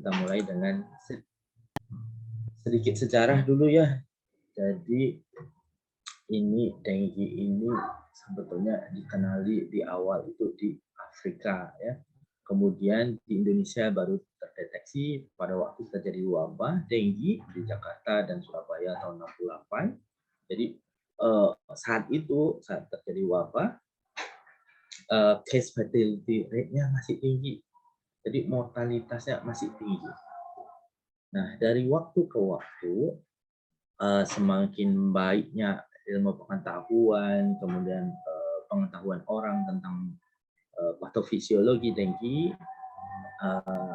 Kita mulai dengan sedikit sejarah dulu ya. Jadi ini dengue ini sebetulnya dikenali di awal itu di Afrika ya. Kemudian di Indonesia baru terdeteksi pada waktu terjadi wabah dengue di Jakarta dan Surabaya tahun 68. Jadi saat terjadi wabah, case fatality rate-nya masih tinggi. Jadi mortalitasnya masih tinggi. Nah, dari waktu ke waktu, semakin baiknya ilmu pengetahuan, kemudian pengetahuan orang tentang patofisiologi dengue,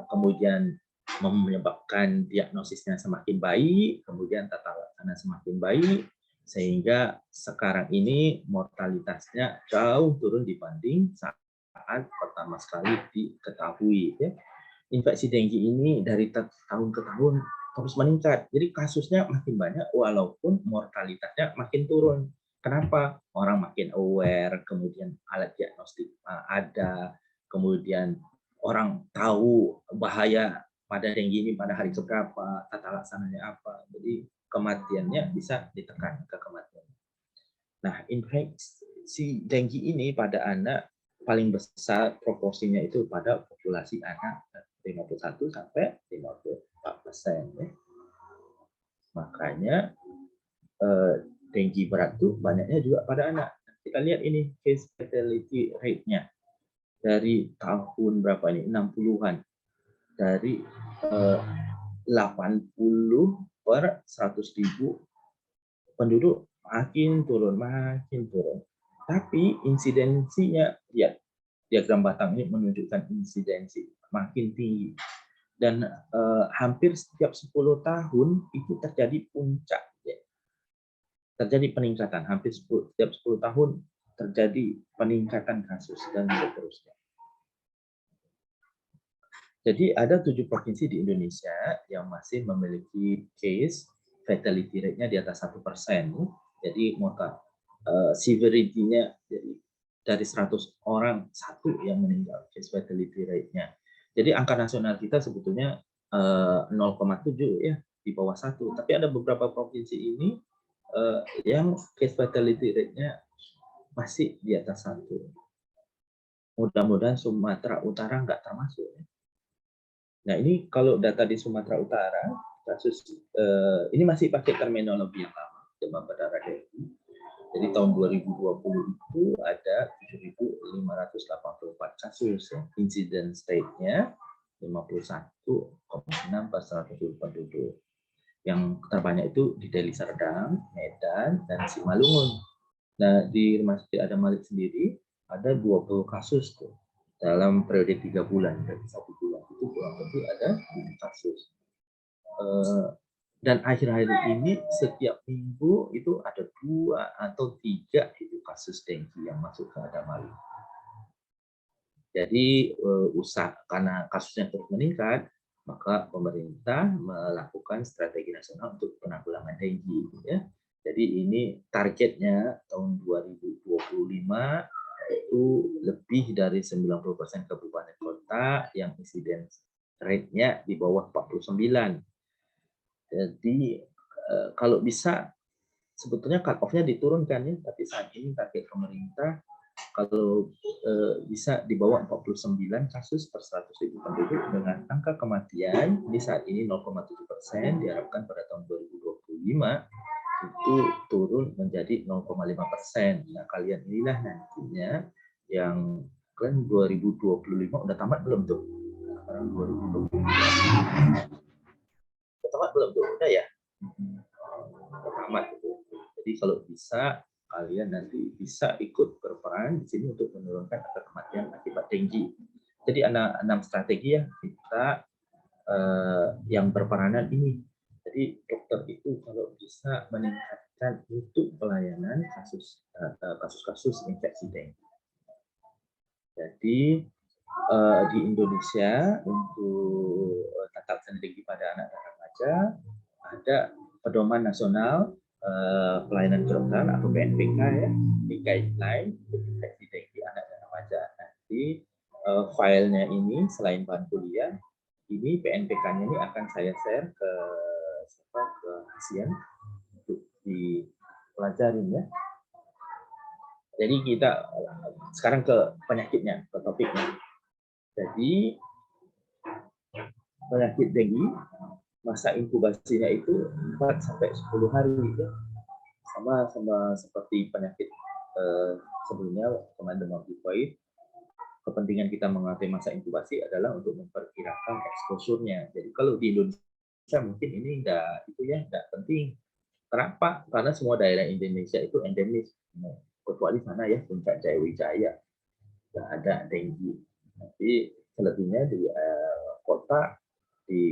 kemudian menyebabkan diagnosisnya semakin baik, kemudian tata laksana semakin baik, sehingga sekarang ini mortalitasnya jauh turun dibanding saat pertama sekali diketahui. Ya. Infeksi dengue ini dari tahun ke tahun terus meningkat. Jadi kasusnya makin banyak walaupun mortalitasnya makin turun. Kenapa? Orang makin aware, kemudian alat diagnostik ada, kemudian orang tahu bahaya pada dengue ini pada hari keberapa, tata laksananya apa. Jadi kematiannya bisa ditekan ke kematian. Nah, infeksi dengue ini pada anak paling besar proporsinya itu pada populasi anak 51 sampai 54%. Ya. Makanya dengue berat itu banyaknya juga pada anak. Kita lihat ini case fatality rate-nya dari tahun berapa ini 60-an, dari 80 per 100.000 penduduk makin turun. Tapi insidensinya, ya, diagram batang ini menunjukkan insidensi makin tinggi. Dan hampir setiap 10 tahun itu terjadi puncak. Ya. Terjadi peningkatan, hampir setiap 10 tahun terjadi peningkatan kasus dan seterusnya. Jadi ada 7 provinsi di Indonesia yang masih memiliki case fatality rate-nya di atas 1%. Jadi severity-nya dari 100 orang satu yang meninggal, case fatality rate-nya. Jadi angka nasional kita sebetulnya 0,7 ya, di bawah 1. Tapi ada beberapa provinsi ini yang case fatality rate-nya masih di atas 1. Mudah-mudahan Sumatera Utara nggak termasuk. Ya. Nah, ini kalau data di Sumatera Utara, kasus ini masih pakai terminologi yang lama, demam berdarah dengue. Jadi tahun 2020 itu ada 7.584 kasus, ya. Incidence rate-nya 51,6 per 100.000 penduduk. Yang terbanyak itu di Deli Serdang, Medan, dan Simalungun. Nah, di Rumah Sakit Adam Malik sendiri ada 20 kasus tuh dalam periode 3 bulan, dari 1 bulan itu kurang lebih ada 7 kasus. Dan akhir-akhir ini setiap minggu itu ada 2 atau 3 itu kasus dengue yang masuk ke Adam Malik. Jadi karena kasusnya terus meningkat, maka pemerintah melakukan strategi nasional untuk penanggulangan dengue. Ya. Jadi ini targetnya tahun 2025 itu lebih dari 90% kabupaten kota yang insidence rate-nya di bawah 49. Jadi kalau bisa sebetulnya cut off-nya diturunkan ya, tapi saat ini target pemerintah kalau bisa di bawah 49 kasus per 100.000 penduduk dengan angka kematian ini saat ini 0,7%, diharapkan pada tahun 2025 itu turun menjadi 0,5%. Nah, kalian inilah nantinya yang kan 2025 udah tamat belum tuh? Sekarang 2025. Udah tamat belum tuh? Udah ya? Udah tamat gitu. Jadi kalau bisa kalian nanti bisa ikut berperan di sini untuk menurunkan angka kematian akibat dengue. Jadi ada 6 strategi ya kita yang berperanan ini. Jadi dokter itu kalau bisa meningkatkan untuk pelayanan kasus-kasus infeksi dengue. Jadi di Indonesia untuk tata laksana dengue pada anak dan remaja ada pedoman nasional pelayanan kedokteran atau PNPK ya, di guideline untuk infeksi dengue anak dan remaja. Nanti filenya ini selain bahan kuliah ini PNPK-nya ini akan saya share ke ASEAN untuk dipelajarin ya. Jadi kita sekarang ke penyakitnya, ke topiknya. Jadi penyakit dengue masa inkubasinya itu 4 sampai 10 hari ya. Sama seperti penyakit sebelumnya kemarin demam tifoid. Kepentingan kita mengatur masa inkubasi adalah untuk memperkirakan exposure-nya. Jadi kalau di Indonesia mungkin ini enggak penting. Kenapa? Karena semua daerah Indonesia itu endemis. Kecuali sana ya, Puncak Jayawijaya. Nggak ada dengue. Tapi selebihnya di kota, di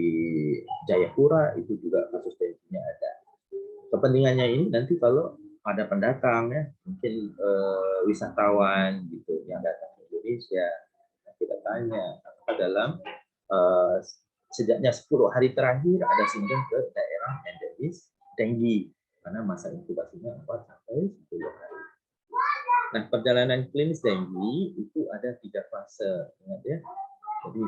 Jayapura itu juga kasus dengue-nya ada. Kepentingannya ini nanti kalau ada pendatang ya, mungkin wisatawan gitu yang datang ke Indonesia, kita tanya apakah dalam sejaknya 10 hari terakhir ada sindiran ke daerah endemis dengue karena masa inkubasinya 4 sampai 10 hari. Nah, perjalanan klinis dengue itu ada 3 fase, ingat ya. Jadi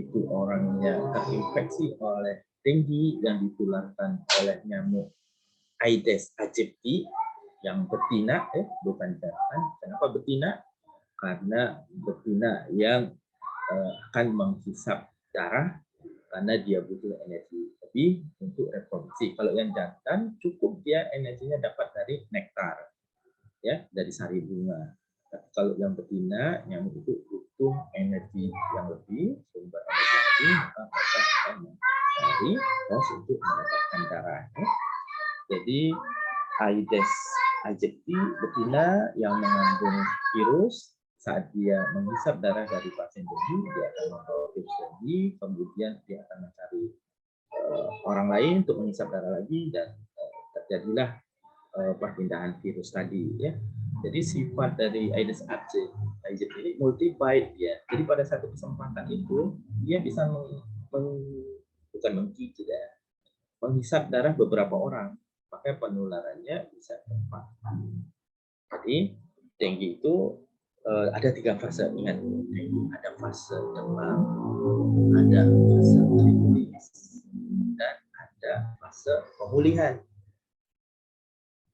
itu orangnya terinfeksi oleh dengue yang ditularkan oleh nyamuk Aedes aegypti yang betina, bukan jantan. Kenapa betina? Karena betina yang akan menghisap darah karena dia butuh energi lebih untuk reproduksi. Kalau yang jantan cukup dia energinya dapat dari nektar, ya, dari sari bunga. Tapi kalau yang betina, nyamuk itu butuh energi yang lebih, sumber energi yang lebih, maka mereka akan mencari pos untuk mendapatkan darah. Ya. Jadi Aedes aegypti betina yang mengandung virus, saat dia menghisap darah dari pasien dengue, dia akan membawa virus dengue, kemudian dia akan mencari orang lain untuk menghisap darah lagi, dan terjadilah perpindahan virus tadi. Ya. Jadi sifat dari Aedes aegypti ini multi-bite ya. Jadi pada satu kesempatan itu dia bisa bukan menggigit ya, menghisap darah beberapa orang. Maka penularannya bisa cepat. Jadi dengue itu ada 3 fase. Ingat, dengue ada fase demam, ada fase kritis, dan ada fase pemulihan.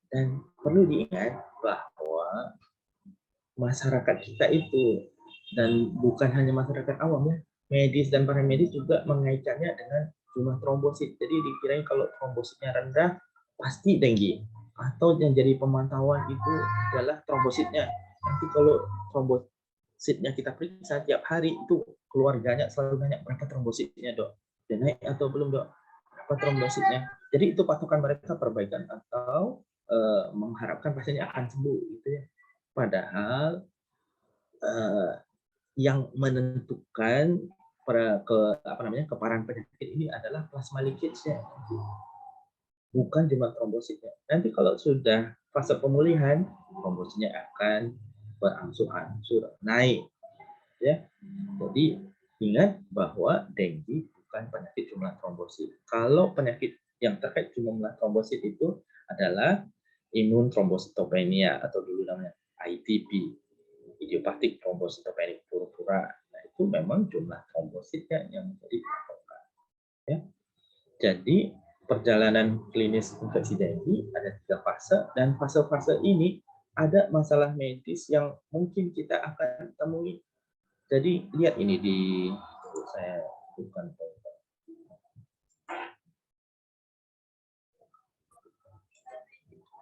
Dan perlu diingat bahwa masyarakat kita itu, dan bukan hanya masyarakat awam ya, medis dan para medis juga mengaitkannya dengan jumlah trombosit. Jadi dikirain kalau trombositnya rendah pasti dengue, atau yang jadi pemantauan itu adalah trombositnya. Nanti kalau trombositnya kita periksa tiap hari itu keluarganya selalu nanya berapa trombositnya dok, dan naik atau belum dok, berapa trombositnya. Jadi itu patokan mereka perbaikan atau mengharapkan pasiennya akan sembuh gitu ya. Padahal yang menentukan keparahan penyakit ini adalah plasma leakage-nya, bukan jumlah trombositnya. Nanti kalau sudah fase pemulihan, trombositnya akan berangsur-angsur naik. Ya, jadi ingat bahwa dengue bukan penyakit jumlah trombosit. Kalau penyakit yang terkait jumlah trombosit itu adalah imun trombositopenia atau dulu namanya ITP, idiopathic thrombocytopenic purpura. Nah, itu memang jumlah trombositnya yang menjadi patokan. Ya. Jadi perjalanan klinis infeksi dengue ada 3 fase, dan fase-fase ini ada masalah medis yang mungkin kita akan temui. Jadi lihat ini saya bukan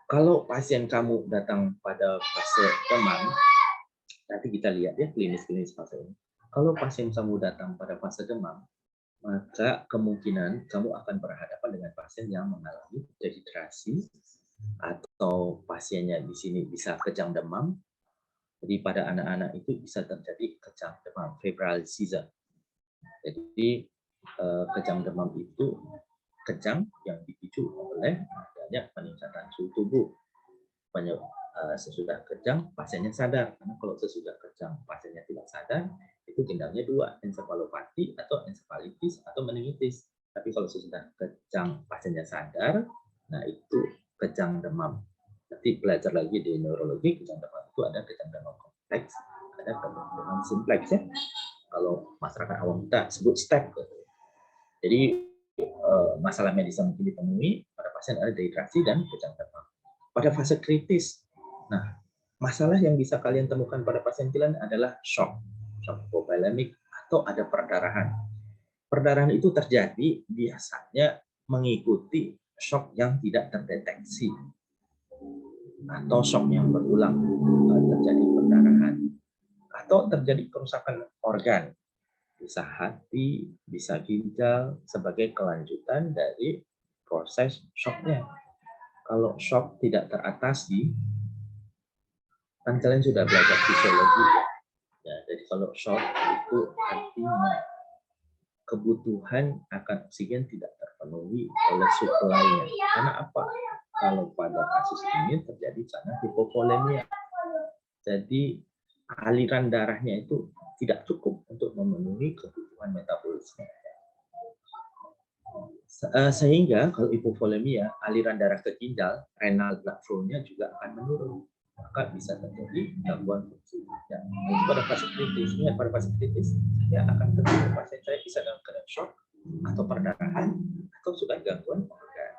kalau pasien kamu datang pada fase demam, nanti kita lihat ya klinis fase ini. Kalau pasien kamu datang pada fase demam, maka kemungkinan kamu akan berhadapan dengan pasien yang mengalami dehidrasi, atau pasiennya di sini bisa kejang demam. Jadi pada anak-anak itu bisa terjadi kejang demam, febrile season. Jadi kejang demam itu kejang yang dipicu oleh adanya peningkatan suhu tubuh. Sesudah kejang pasiennya sadar, karena kalau sesudah kejang pasiennya tidak sadar, itu gendangnya 2, ensefalopati atau ensefalitis atau meningitis. Tapi kalau sesudah kejang pasiennya sadar, nah itu kejang demam. Nanti belajar lagi di neurologi, kejang demam itu ada kejang demam kompleks, ada kejang demam simplex ya. Kalau masyarakat awam kita sebut step. Jadi masalah medis yang mungkin ditemui pada pasien adalah dehidrasi dan kejang demam. Pada fase kritis, nah masalah yang bisa kalian temukan pada pasien kalian adalah shock hipovolemik atau ada perdarahan. Perdarahan itu terjadi biasanya mengikuti shock yang tidak terdeteksi atau shock yang berulang, terjadi perdarahan atau terjadi kerusakan organ, bisa hati, bisa ginjal sebagai kelanjutan dari proses shocknya. Kalau shock tidak teratasi, kan kalian sudah belajar fisiologi ya. Jadi kalau shock itu artinya kebutuhan akan oksigen tidak terpenuhi oleh suplainya. Karena apa? Kalau pada kasus ini terjadi karena hipovolemia. Jadi aliran darahnya itu tidak cukup untuk memenuhi kebutuhan metabolisme. Sehingga kalau hipovolemia, aliran darah ke ginjal, renal blood flow-nya juga akan menurun. Maka bisa terjadi gangguan fungsi ginjal. Itu pada fase kritis. Ingat, pada fase kritis, saya akan terjadi pasien saya bisa dalam keadaan shock atau perdarahan atau sudah gangguan organ.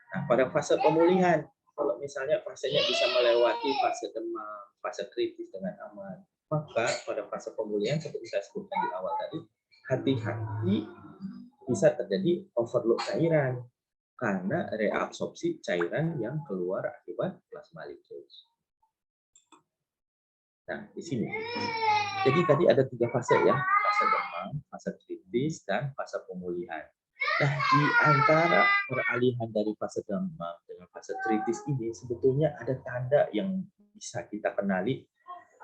Nah, pada fase pemulihan, kalau misalnya pasiennya bisa melewati fase demam, fase kritis dengan aman, maka pada fase pemulihan seperti saya sebutkan di awal tadi, hati-hati bisa terjadi overload cairan karena reabsorpsi cairan yang keluar akibat plasma leakage. Nah, di sini. Jadi tadi ada 3 fase ya, fase demam, fase kritis, dan fase pemulihan. Nah, di antara peralihan dari fase demam dengan fase kritis ini sebetulnya ada tanda yang bisa kita kenali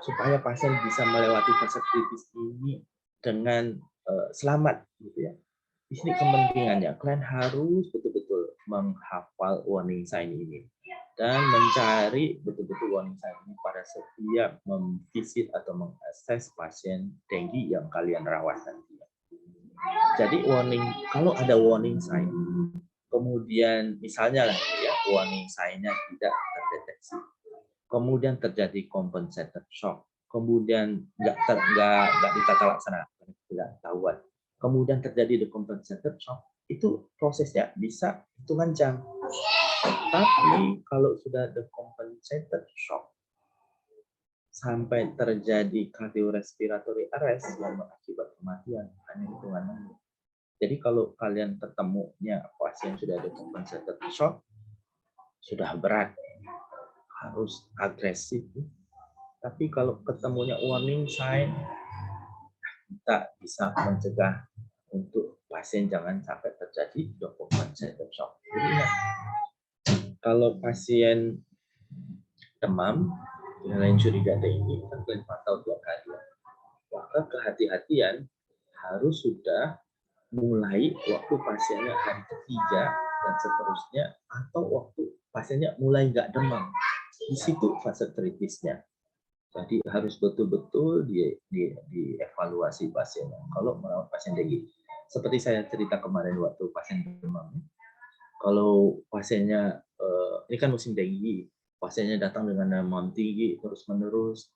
supaya pasien bisa melewati fase kritis ini dengan selamat, gitu ya. Di sini kepentingannya, kalian harus betul-betul menghafal warning sign ini dan mencari betul-betul warning sign ini pada setiap memvisit atau mengakses pasien dengue yang kalian rawat nantinya. Jadi kalau ada warning sign, kemudian misalnya lah ya, warning sign-nya tidak terdeteksi, kemudian terjadi compensated shock, kemudian nggak ditata laksana, tidak ketahuan, kemudian terjadi decompensated shock, itu prosesnya bisa hitungan jam. Tapi kalau sudah decompensated shock sampai terjadi cardiorespiratory arrest yang mengakibat kematian, hanya hitungan menit. Jadi kalau kalian ketemunya pasien sudah decompensated shock, sudah berat, harus agresif. Tapi kalau ketemunya warning sign, kita bisa mencegah untuk pasien jangan sampai terjadi decompensated shock. Jadi ingat, kalau pasien demam dengan curiga dengue, kan kalian pantau 2 kali. Maka kehati-hatian harus sudah mulai waktu pasiennya hari ketiga dan seterusnya, atau waktu pasiennya mulai nggak demam. Di situ fase kritisnya. Jadi harus betul-betul dievaluasi pasiennya kalau merawat pasien dengue. Seperti saya cerita kemarin waktu pasien demam. Kalau pasiennya, ini kan musim dengue, pasiennya datang dengan demam tinggi terus-menerus,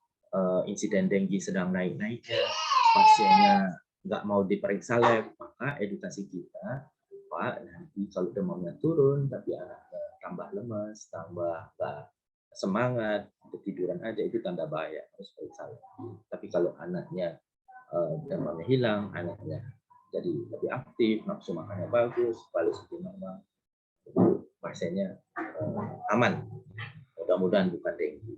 insiden dengue sedang naik-naiknya, pasiennya nggak mau diperiksa lab, maka edukasi kita, Pak, nanti kalau demamnya turun, tapi anaknya tambah lemas, tambah semangat, ketiduran aja, itu tanda bahaya, harus periksa lab. Tapi kalau anaknya demamnya hilang, anaknya jadi lebih aktif, nafsu makannya bagus, balik seperti normal, pasiennya aman. Mudah-mudahan bukan dengue.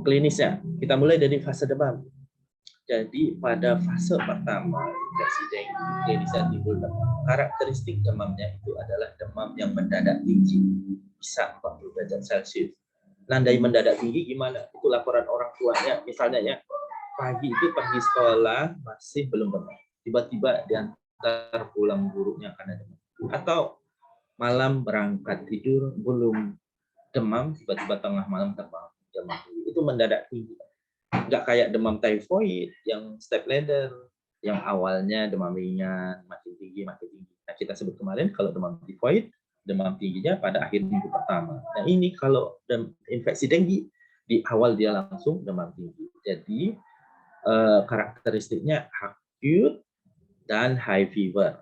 Klinisnya, kita mulai dari fase demam. Jadi pada fase pertama infeksi dengue, klinisnya timbul demam. Karakteristik demamnya itu adalah demam yang mendadak tinggi, bisa 40 derajat Celcius. Nandai mendadak tinggi gimana? Itu laporan orang tuanya, misalnya ya, pagi itu pergi sekolah masih belum demam, tiba-tiba diantar pulang gurunya karena demam. Atau malam berangkat tidur belum demam, tiba-tiba tengah malam terbang demam. Itu mendadak tinggi. Nggak kayak demam typhoid yang step ladder, yang awalnya demam ringan, makin tinggi, makin tinggi. Nah, kita sebut kemarin kalau demam typhoid, demam tingginya pada akhir minggu pertama. Nah, ini kalau infeksi dengue, di awal dia langsung demam tinggi. Jadi karakteristiknya acute, dan high fever.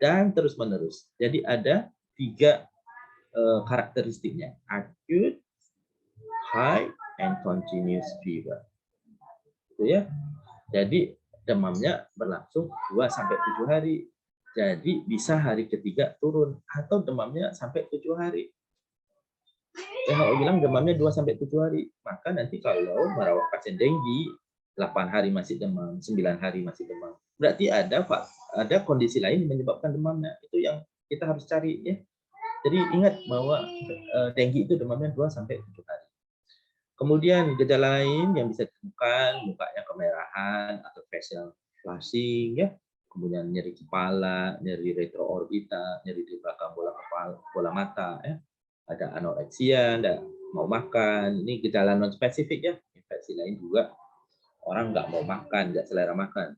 Dan terus-menerus. Jadi ada 3 karakteristiknya. Acute, high, and continuous fever. Gitu ya. Jadi demamnya berlangsung 2-7 hari. Jadi bisa hari ketiga turun atau demamnya sampai 7 hari. WHO bilang demamnya 2-7 hari. Maka nanti kalau merawat pasien denggi 8 hari masih demam, 9 hari masih demam. Berarti ada kondisi lain yang menyebabkan demamnya. Itu yang kita harus cari ya. Jadi ingat bahwa denggi itu demamnya 2-7 hari. Kemudian gejala lain yang bisa ditemukan, mukanya kemerahan atau facial flushing ya. Kemudian nyeri kepala, nyeri retroorbita, nyeri di belakang bola mata ya. Ada anoreksia, ada mau makan. Ini gejala non spesifik ya. Infeksi lain juga orang nggak mau makan, nggak selera makan.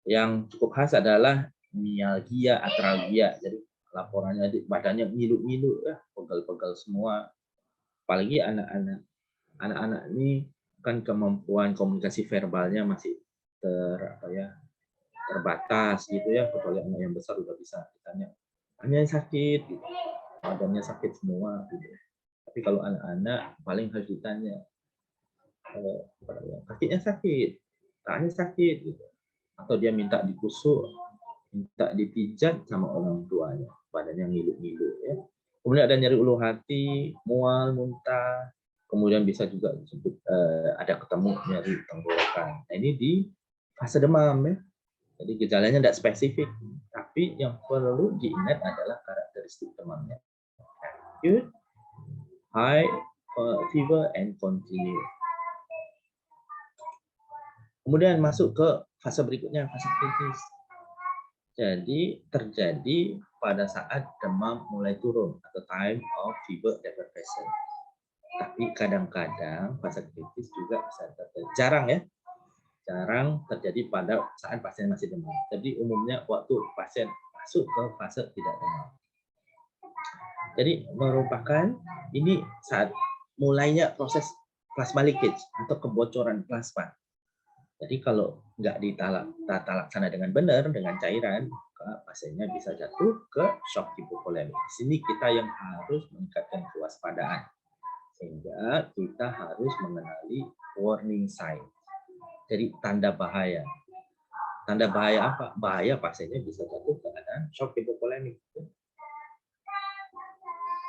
Yang cukup khas adalah mialgia, atralgia. Jadi laporannya badannya ngilu-ngilu ya, pegal-pegal semua. Apalagi anak-anak. Anak-anak ini kan kemampuan komunikasi verbalnya masih terbatas gitu ya. Kecuali anak yang besar udah bisa ditanya, hanya sakit, gitu. Badannya sakit semua gitu. Tapi kalau anak-anak paling harus ditanya, kakinya sakit, tangannya sakit gitu. Atau dia minta dikusuk, minta dipijat sama orang tuanya, badannya ngilu-ngilu ya. Kemudian ada nyeri ulu hati, mual, muntah. Kemudian bisa juga disebut ada ketemu nyeri tenggorokan. Nah, ini di fase demam ya. Jadi gejalanya tidak spesifik, tapi yang perlu diingat adalah karakteristik demamnya. Acute, high fever, and continue. Kemudian masuk ke fase berikutnya, fase kritis. Jadi terjadi pada saat demam mulai turun atau time of fever effervescence. Tapi kadang-kadang fase kritis juga bisa terjadi. Jarang ya. Jarang terjadi pada saat pasien masih demam. Jadi umumnya waktu pasien masuk ke fase tidak demam. Jadi merupakan ini saat mulainya proses plasma leakage atau kebocoran plasma. Jadi kalau nggak ditata laksana dengan benar, dengan cairan, maka pasiennya bisa jatuh ke shock hipovolemik. Di sini kita yang harus meningkatkan kewaspadaan. Sehingga kita harus mengenali warning sign. Jadi tanda bahaya. Tanda bahaya apa? Bahaya pasiennya bisa jatuh ke keadaan shock hipovolemik.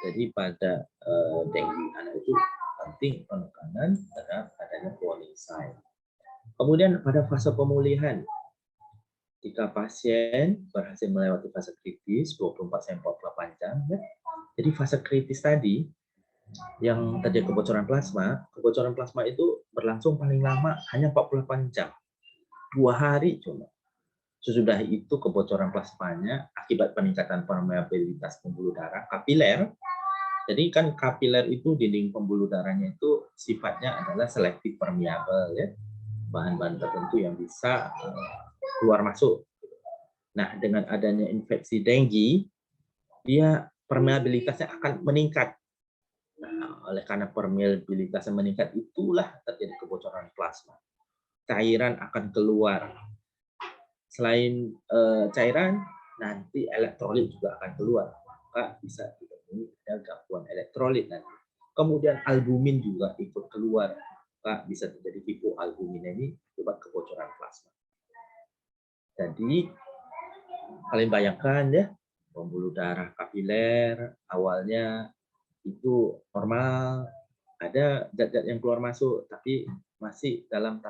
Jadi pada dengue anak itu penting penekanan terhadap adanya warning sign. Kemudian pada fase pemulihan, jika pasien berhasil melewati fase kritis 24-48 jam, ya. Jadi fase kritis tadi yang terjadi kebocoran plasma itu berlangsung paling lama hanya 48 jam, 2 hari cuma. Sesudah itu kebocoran plasmanya akibat peningkatan permeabilitas pembuluh darah kapiler. Jadi kan kapiler itu dinding pembuluh darahnya itu sifatnya adalah selektif permeabel ya. Bahan-bahan tertentu yang bisa keluar masuk. Nah, dengan adanya infeksi dengue, dia permeabilitasnya akan meningkat. Nah, oleh karena permeabilitasnya meningkat, itulah terjadi kebocoran plasma. Cairan akan keluar. Selain cairan, nanti elektrolit juga akan keluar. Maka bisa ditemui ada gangguan elektrolit nanti. Kemudian albumin juga ikut keluar. Maka bisa terjadi hipoalbuminemi akibat kebocoran plasma. Jadi kalian bayangkan ya, pembuluh darah kapiler awalnya itu normal, ada zat-zat yang keluar masuk, tapi masih dalam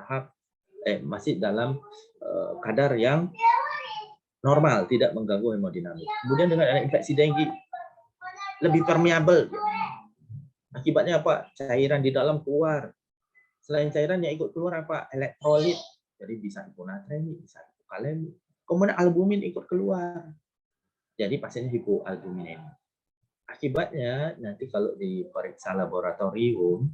kadar yang normal, tidak mengganggu hemodinamik. Kemudian dengan ada infeksi dengue lebih permeabel. Akibatnya apa? Cairan di dalam keluar. Selain cairan yang ikut keluar apa? Elektrolit. Jadi bisa hiponatremi, bisa hipokalemi. Kemudian albumin ikut keluar. Jadi pasiennya hipoalbuminemi. Akibatnya nanti kalau diperiksa laboratorium,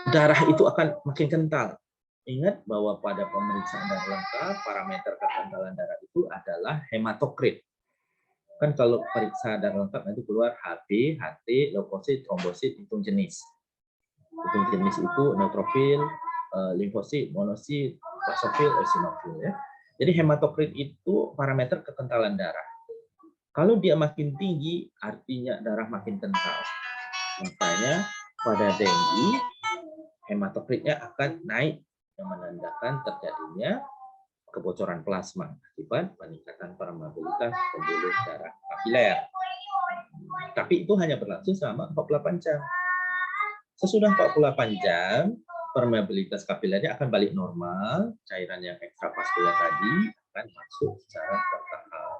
darah itu akan makin kental. Ingat bahwa pada pemeriksaan darah lengkap, parameter kekentalan darah itu adalah hematokrit. Kan kalau periksa darah lengkap nanti keluar HB, HT, leukosit, trombosit, hitung jenis. Hitung jenis itu neutrofil, limfosit, monosit, basofil, eosinofil ya. Jadi hematokrit itu parameter kekentalan darah. Kalau dia makin tinggi, artinya darah makin kental. Makanya pada dengue, hematokritnya akan naik, yang menandakan terjadinya kebocoran plasma akibat peningkatan permeabilitas pembuluh darah kapiler. Tapi itu hanya berlangsung selama 48 jam. Sesudah 48 jam, permeabilitas kapilernya akan balik normal, cairan yang ekstravaskular tadi akan masuk secara bertahap.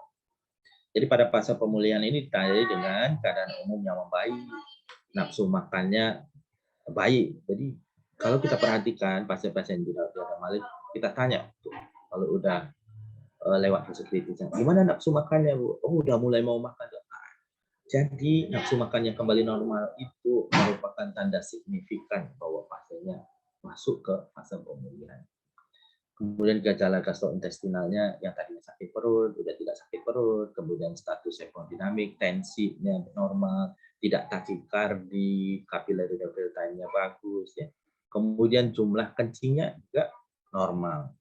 Jadi pada fase pemulihan ini ditandai dengan keadaan umum yang membaik, nafsu makannya baik. Jadi kalau kita perhatikan pasien-pasien dirawat Malit, kita tanya tuh, kalau udah lewat fase kritis, gimana nafsu makannya Bu? Oh udah mulai mau makan. Jadi nafsu makan yang kembali normal itu merupakan tanda signifikan bahwa pasiennya masuk ke fase pemulihan. Kemudian gejala gastrointestinalnya yang tadinya sakit perut, udah tidak sakit perut, kemudian status hemodinamik, tensinya normal, tidak takikardi, capillary level time-nya bagus ya. Kemudian jumlah kencingnya juga normal.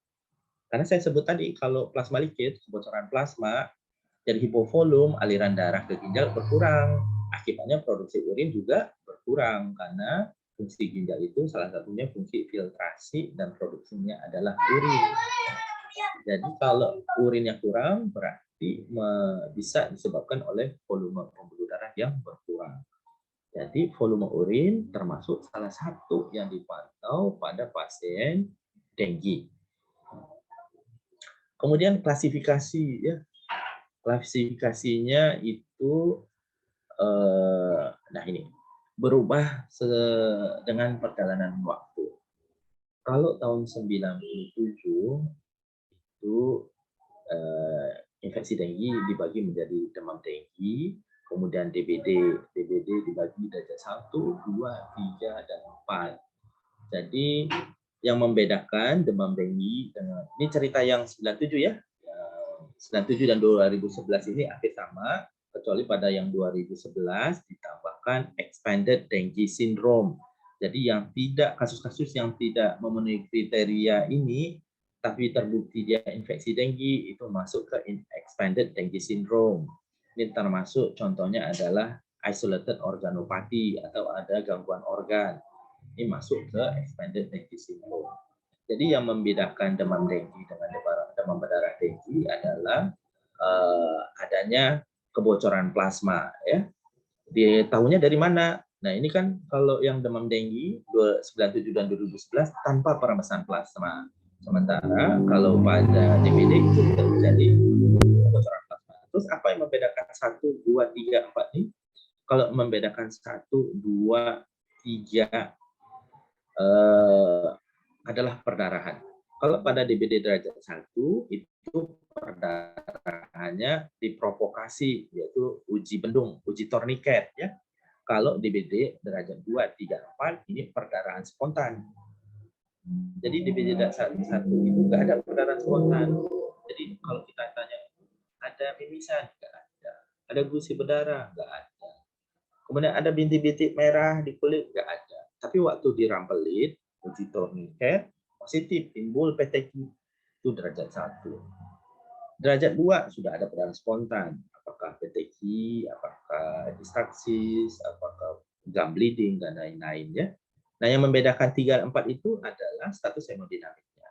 Karena saya sebut tadi kalau plasma liquid, kebocoran plasma, dari hipovolum, aliran darah ke ginjal berkurang. Akibatnya produksi urin juga berkurang karena fungsi ginjal itu salah satunya fungsi filtrasi dan produksinya adalah urin. Jadi kalau urinnya kurang berarti bisa disebabkan oleh volume pembuluh darah yang berkurang. Jadi volume urin termasuk salah satu yang dipantau pada pasien dengue. Kemudian klasifikasi ya. Klasifikasinya itu nah ini berubah dengan perjalanan waktu. Kalau tahun 97 itu infeksi dengue dibagi menjadi demam dengue, kemudian DBD dibagi derajat 1, 2, 3, dan 4. Jadi yang membedakan demam dengue dengan ini cerita yang 97 ya. 97 dan 2011 ini hampir sama, kecuali pada yang 2011 ditambahkan expanded dengue syndrome. Jadi yang tidak kasus-kasus yang tidak memenuhi kriteria ini tapi terbukti dia infeksi dengue itu masuk ke expanded dengue syndrome. Ini termasuk contohnya adalah isolated organopathy atau ada gangguan organ. Ini masuk ke expanded dengue syndrome. Jadi yang membedakan demam dengue dengan demam berdarah dengue adalah adanya kebocoran plasma ya. Ditahunya dari mana? Nah, ini kan kalau yang demam dengue 97 dan 2011 tanpa peremesan plasma. Sementara kalau pada DBD itu terjadi kebocoran plasma. Terus apa yang membedakan 1, 2, 3, 4 ini? Kalau membedakan 1, 2, 3 adalah perdarahan. Kalau pada DBD derajat 1 itu perdarahannya diprovokasi, yaitu uji bendung, uji torniket ya. Kalau DBD derajat 2, 3, 4 ini perdarahan spontan. Jadi DBD derajat 1 itu nggak ada perdarahan spontan. Jadi kalau kita tanya ada mimisan, nggak ada. Ada gusi berdarah, nggak ada. Kemudian ada bintik-bintik merah di kulit, nggak ada. Tapi waktu dirampelit, uji torniket, positif, timbul peteki. Itu derajat 1. Derajat 2 sudah ada perdarahan spontan. Apakah peteki, apakah distaksis, apakah gum bleeding, dan lain-lain ya. Nah, yang membedakan 3 dan 4 itu adalah status hemodinamiknya.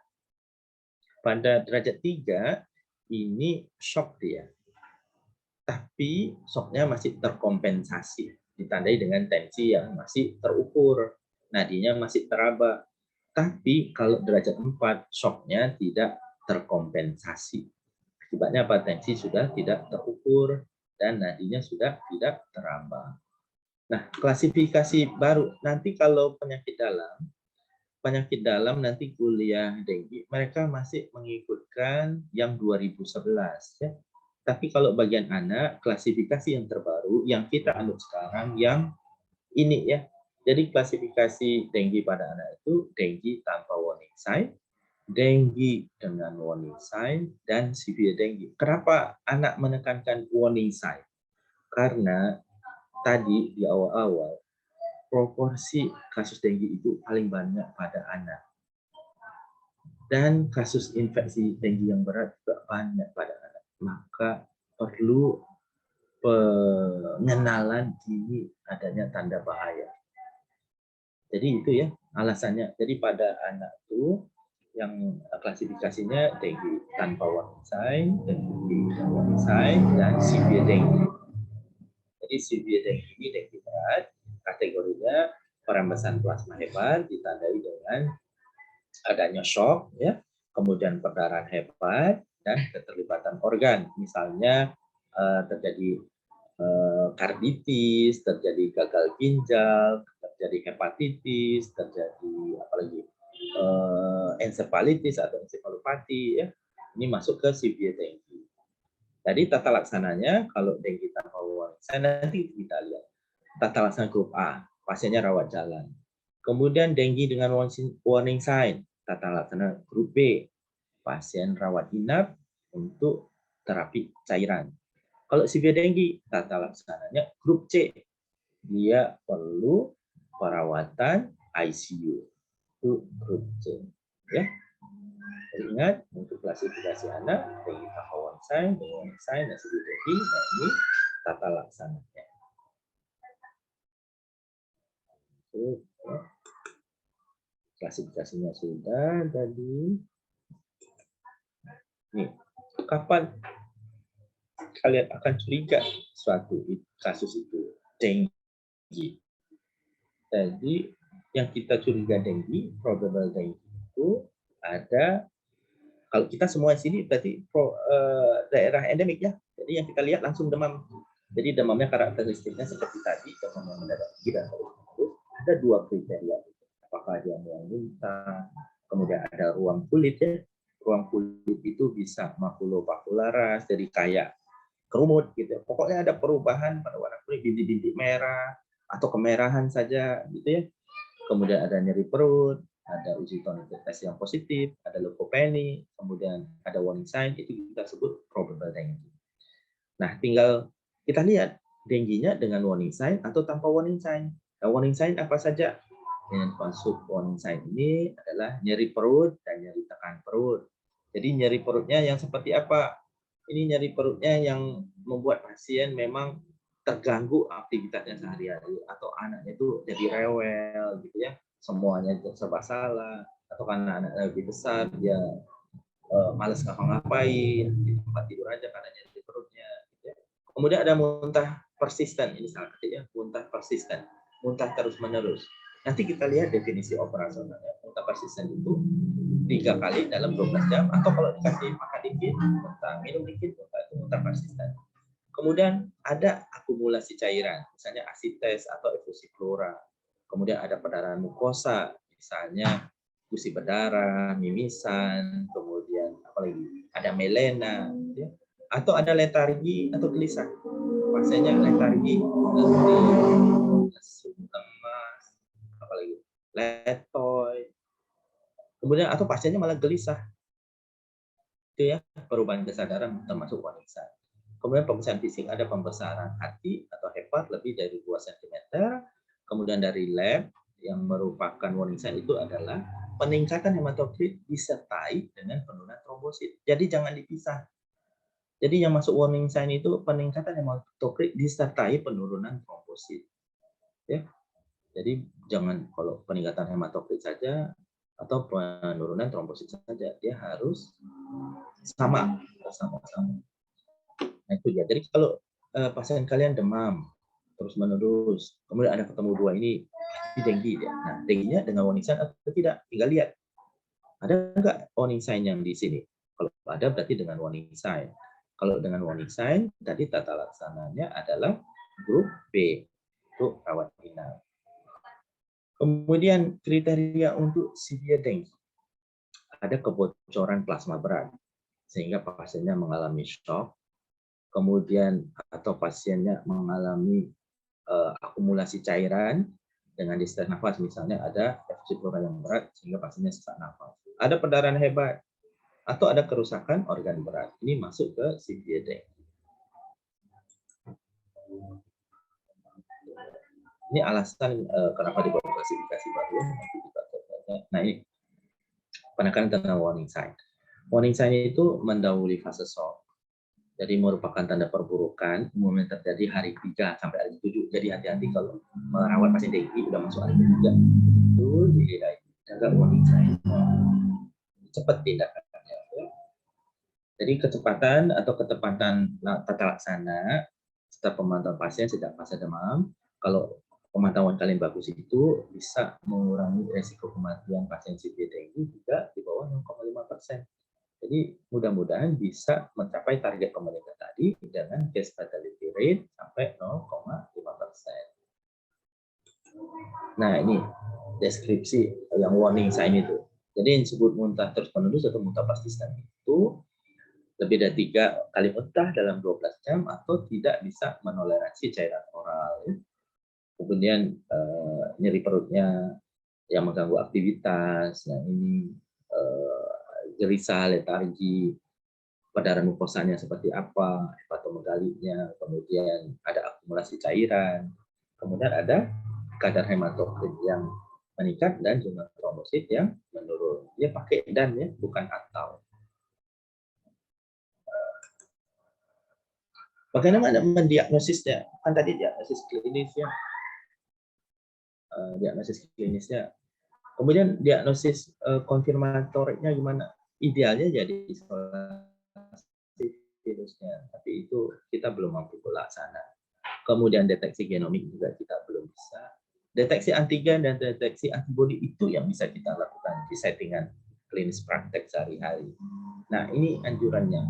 Pada derajat 3, ini shock dia. Tapi shocknya masih terkompensasi. Ditandai dengan tensi yang masih terukur. Nadinya masih teraba. Tapi kalau derajat 4, shocknya tidak terkompensasi. Akibatnya apa? Tensi sudah tidak terukur dan nadinya sudah tidak teraba. Nah, klasifikasi baru nanti kalau penyakit dalam nanti kuliah dengue, mereka masih mengikutkan yang 2011 ya. Tapi kalau bagian anak, klasifikasi yang terbaru yang kita anut sekarang yang ini ya. Jadi klasifikasi dengue pada anak itu dengue tanpa warning sign, dengue dengan warning sign, dan severe dengue. Kenapa anak menekankan warning sign? Karena tadi di awal-awal proporsi kasus dengue itu paling banyak pada anak. Dan kasus infeksi dengue yang berat juga banyak pada anak. Maka perlu pengenalan dini adanya tanda bahaya. Jadi itu ya alasannya. Jadi pada anak itu yang klasifikasinya dengue tanpa warning sign, dengue dengan warning sign, dan severe dengue. Jadi severe dengue ini dengue berat, kategorinya perembesan plasma hepat ditandai dengan adanya shock, ya, kemudian perdarahan hepat dan keterlibatan organ, misalnya terjadi karditis, terjadi gagal ginjal, terjadi hepatitis, terjadi apalagi ensefalitis atau ensefalopati, ya. Ini masuk ke severe dengue. Jadi tata laksananya kalau dengue tanpa warning sign nanti kita lihat. Tata laksana grup A, pasiennya rawat jalan. Kemudian dengue dengan warning sign, tata laksana grup B, pasien rawat inap untuk terapi cairan. Kalau severe dengue, tata laksananya grup C, dia perlu perawatan ICU. Itu grup C. Ya. Ingat, untuk klasifikasi anak, dengue tanpa warning sign, dan severe dengue, nah ini tata laksananya. Klasifikasinya sudah tadi. Nih, kapan kalian akan curiga suatu kasus itu dengue? Jadi yang kita curiga dengue, probable dengue itu ada, kalau kita semua di sini berarti daerah endemik ya. Jadi yang kita lihat langsung demam. Jadi demamnya karakteristiknya seperti tadi, demam yang mendadak dan terus. Ada dua kriteria. Apakah dia mulai muntah, kemudian ada ruam kulit ya. Ruam kulit itu bisa makulopapularas, jadi kayak kerumut gitu. Pokoknya ada perubahan pada warna kulit, bintik-bintik merah atau kemerahan saja gitu ya. Kemudian ada nyeri perut, ada uji tonic-test yang positif, ada leukopenia, kemudian ada warning sign, itu kita sebut probable dengue. Nah, tinggal kita lihat dengue-nya dengan warning sign atau tanpa warning sign. Nah, warning sign apa saja? Yang masuk warning sign ini adalah nyeri perut dan nyeri tekan perut. Jadi nyeri perutnya yang seperti apa? Ini nyeri perutnya yang membuat pasien memang terganggu aktivitasnya sehari-hari, atau anaknya itu jadi rewel gitu ya, semuanya serba salah, atau karena anak lebih besar dia malas ngapa-ngapain di tempat tidur aja karena nyeri perutnya gitu ya. Kemudian ada muntah persisten, ini salah satunya muntah persisten, muntah terus menerus. Nanti kita lihat definisi operasionalnya. Muntah persisten itu 3 kali dalam 12 jam, atau kalau dikasih makan dikit, muntah, minum dikit, muntah, itu muntah persisten. Kemudian ada akumulasi cairan, misalnya asites atau efusi pleural. Kemudian ada perdarahan mukosa, misalnya gusi berdarah, mimisan, kemudian apalagi ada melena, ya. Atau ada letargi atau gelisah. Pasiennya letargi, lesu lemas, apalagi letoy. Kemudian atau pasiennya malah gelisah. Itu ya, perubahan kesadaran termasuk wanita. Kemudian pemeriksaan fisik, ada pembesaran hati atau hepat lebih dari 2 cm. Kemudian dari lab yang merupakan warning sign itu adalah peningkatan hematokrit disertai dengan penurunan trombosit. Jadi jangan dipisah. Jadi yang masuk warning sign itu peningkatan hematokrit disertai penurunan trombosit. Ya. Jadi jangan kalau peningkatan hematokrit saja atau penurunan trombosit saja, dia harus sama-sama. Nah, itu ya. Jadi kalau pasien kalian demam terus menerus, kemudian ada ketemu dua ini dengue ya. Nah, dengue-nya dengan warning sign atau tidak? Tinggal lihat. Ada nggak warning sign yang di sini? Kalau ada berarti dengan warning sign. Kalau dengan warning sign, tadi tata laksananya adalah grup B, untuk rawat inap. Kemudian kriteria untuk severe dengue. Ada kebocoran plasma berat, sehingga pasiennya mengalami shock, kemudian atau pasiennya mengalami akumulasi cairan dengan distress nafas, misalnya ada efusi pleural yang berat sehingga pasiennya sesak nafas. Ada perdarahan hebat atau ada kerusakan organ berat. Ini masuk ke severe dengue. Ini alasan kenapa dibuat klasifikasi baru. Nah, ini Penekanan tentang warning sign. Warning sign itu mendahului fase shock. Jadi merupakan tanda perburukan umumnya terjadi hari 3 sampai hari 7. Jadi hati-hati kalau merawat pasien dengue udah masuk hari 3. Itu dilihat jaga warning sign. Cepat tindakannya. Jadi kecepatan atau ketepatan tata laksana serta pemantauan pasien sejak fase demam. Kalau pemantauan kalian bagus itu bisa mengurangi resiko kematian pasien CP dengue juga di bawah 0,5%. Jadi mudah-mudahan bisa mencapai target pemerintah tadi dengan case fatality rate sampai 0,5%. Nah ini deskripsi yang warning sign itu. Jadi yang disebut muntah terus-menerus atau muntah persisten itu lebih dari 3 kali muntah dalam 12 jam atau tidak bisa menoleransi cairan oral. Kemudian nyeri perutnya yang mengganggu aktivitas, nah ini gelisah, letargi, padaran mukosanya seperti apa, hepatomegalitnya, kemudian ada akumulasi cairan, kemudian ada kadar hematokrit yang meningkat dan jumlah trombosit yang menurun. Dia pakai dan ya, bukan atau. Bagaimana mendiagnosisnya? Kan tadi diagnosis klinisnya. Diagnosis klinisnya. Kemudian diagnosis konfirmatoriknya gimana? Idealnya jadi isolasi virusnya, tapi itu kita belum mampu pelaksana. Kemudian deteksi genomik juga kita belum bisa. Deteksi antigen dan deteksi antibodi itu yang bisa kita lakukan di settingan klinis praktek sehari-hari. Nah, ini anjurannya.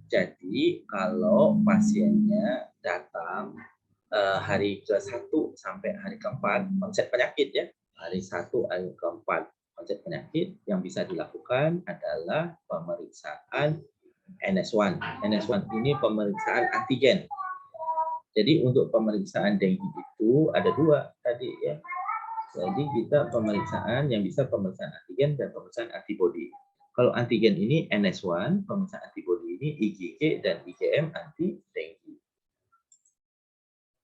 Jadi kalau pasiennya datang hari ke-1 sampai hari ke-4, onset penyakit ya, hari 1, hari ke-4 onset penyakit, yang bisa dilakukan adalah pemeriksaan NS1. NS1 ini pemeriksaan antigen. Jadi untuk pemeriksaan dengue itu ada 2 tadi ya. Jadi kita pemeriksaan yang bisa pemeriksaan antigen dan pemeriksaan antibodi. Kalau antigen ini NS1, pemeriksaan antibodi ini IgG dan IgM anti dengue.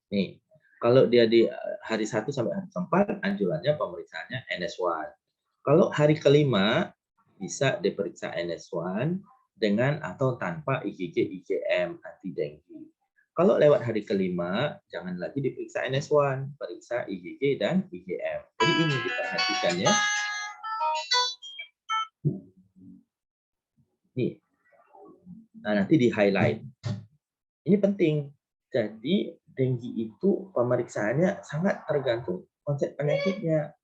Nih, kalau dia di hari 1 sampai hari ke-4, anjurannya pemeriksaannya NS1. Kalau hari ke-5, bisa diperiksa NS1 dengan atau tanpa IgG, IgM anti dengue. Kalau lewat hari ke-5, jangan lagi diperiksa NS1, periksa IgG dan IgM. Jadi ini diperhatikan ya. Nih, nah, nanti di-highlight. Ini penting. Jadi dengue itu pemeriksaannya sangat tergantung konsep penyakitnya.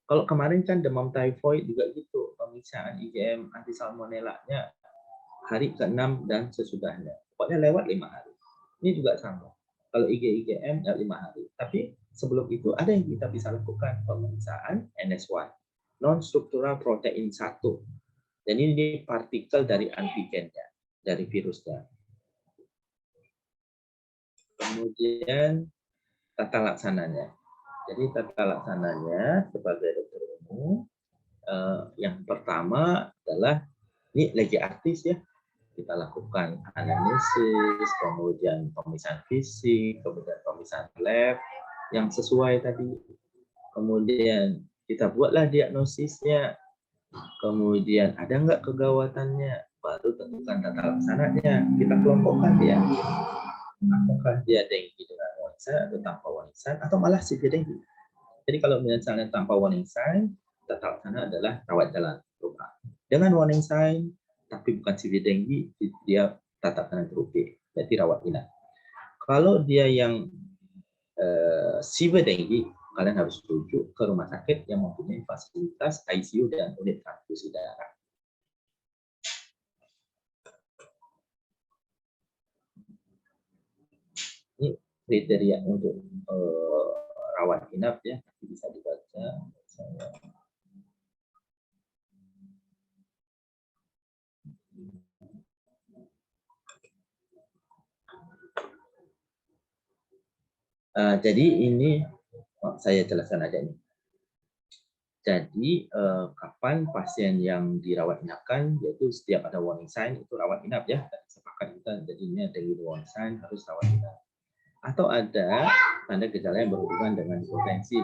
Kalau kemarin kan demam typhoid juga gitu, pemeriksaan IgM anti salmonella-nya hari ke-6 dan sesudahnya. Pokoknya lewat 5 hari. Ini juga sama. Kalau IgM 5 hari. Tapi sebelum itu ada yang kita bisa lakukan pemeriksaan NS1, non-struktural protein 1. Dan ini partikel dari antigennya, dari virusnya. Kemudian tata laksananya. Jadi tata laksananya sebagai dokter umum, yang pertama adalah ini legi artis ya, kita lakukan anamnesis, kemudian pemeriksaan fisik, kemudian pemeriksaan lab yang sesuai tadi, kemudian kita buatlah diagnosisnya, kemudian ada nggak kegawatannya, baru tentukan tata laksananya, kita kelompokkan dia. Apakah dia dengue dengan warning sign atau tanpa warning sign atau malah severe dengue. Jadi kalau misalnya tanpa warning sign, tata laksana adalah rawat jalan rumah. Dengan warning sign tapi bukan severe dengue, dia tata laksana TUP, berarti rawat inap. Kalau dia yang severe dengue, kalian harus rujuk ke rumah sakit yang mempunyai fasilitas ICU dan unit transfusi darah. Ini kriteria untuk rawat inap ya, bisa dibaca. Jadi ini saya jelaskan aja nih. Jadi kapan pasien yang dirawat inapkan, yaitu setiap ada warning sign itu rawat inap ya. Sepakat kita jadinya dari warning sign harus rawat inap. Atau ada tanda gejala yang berhubungan dengan hipotensi.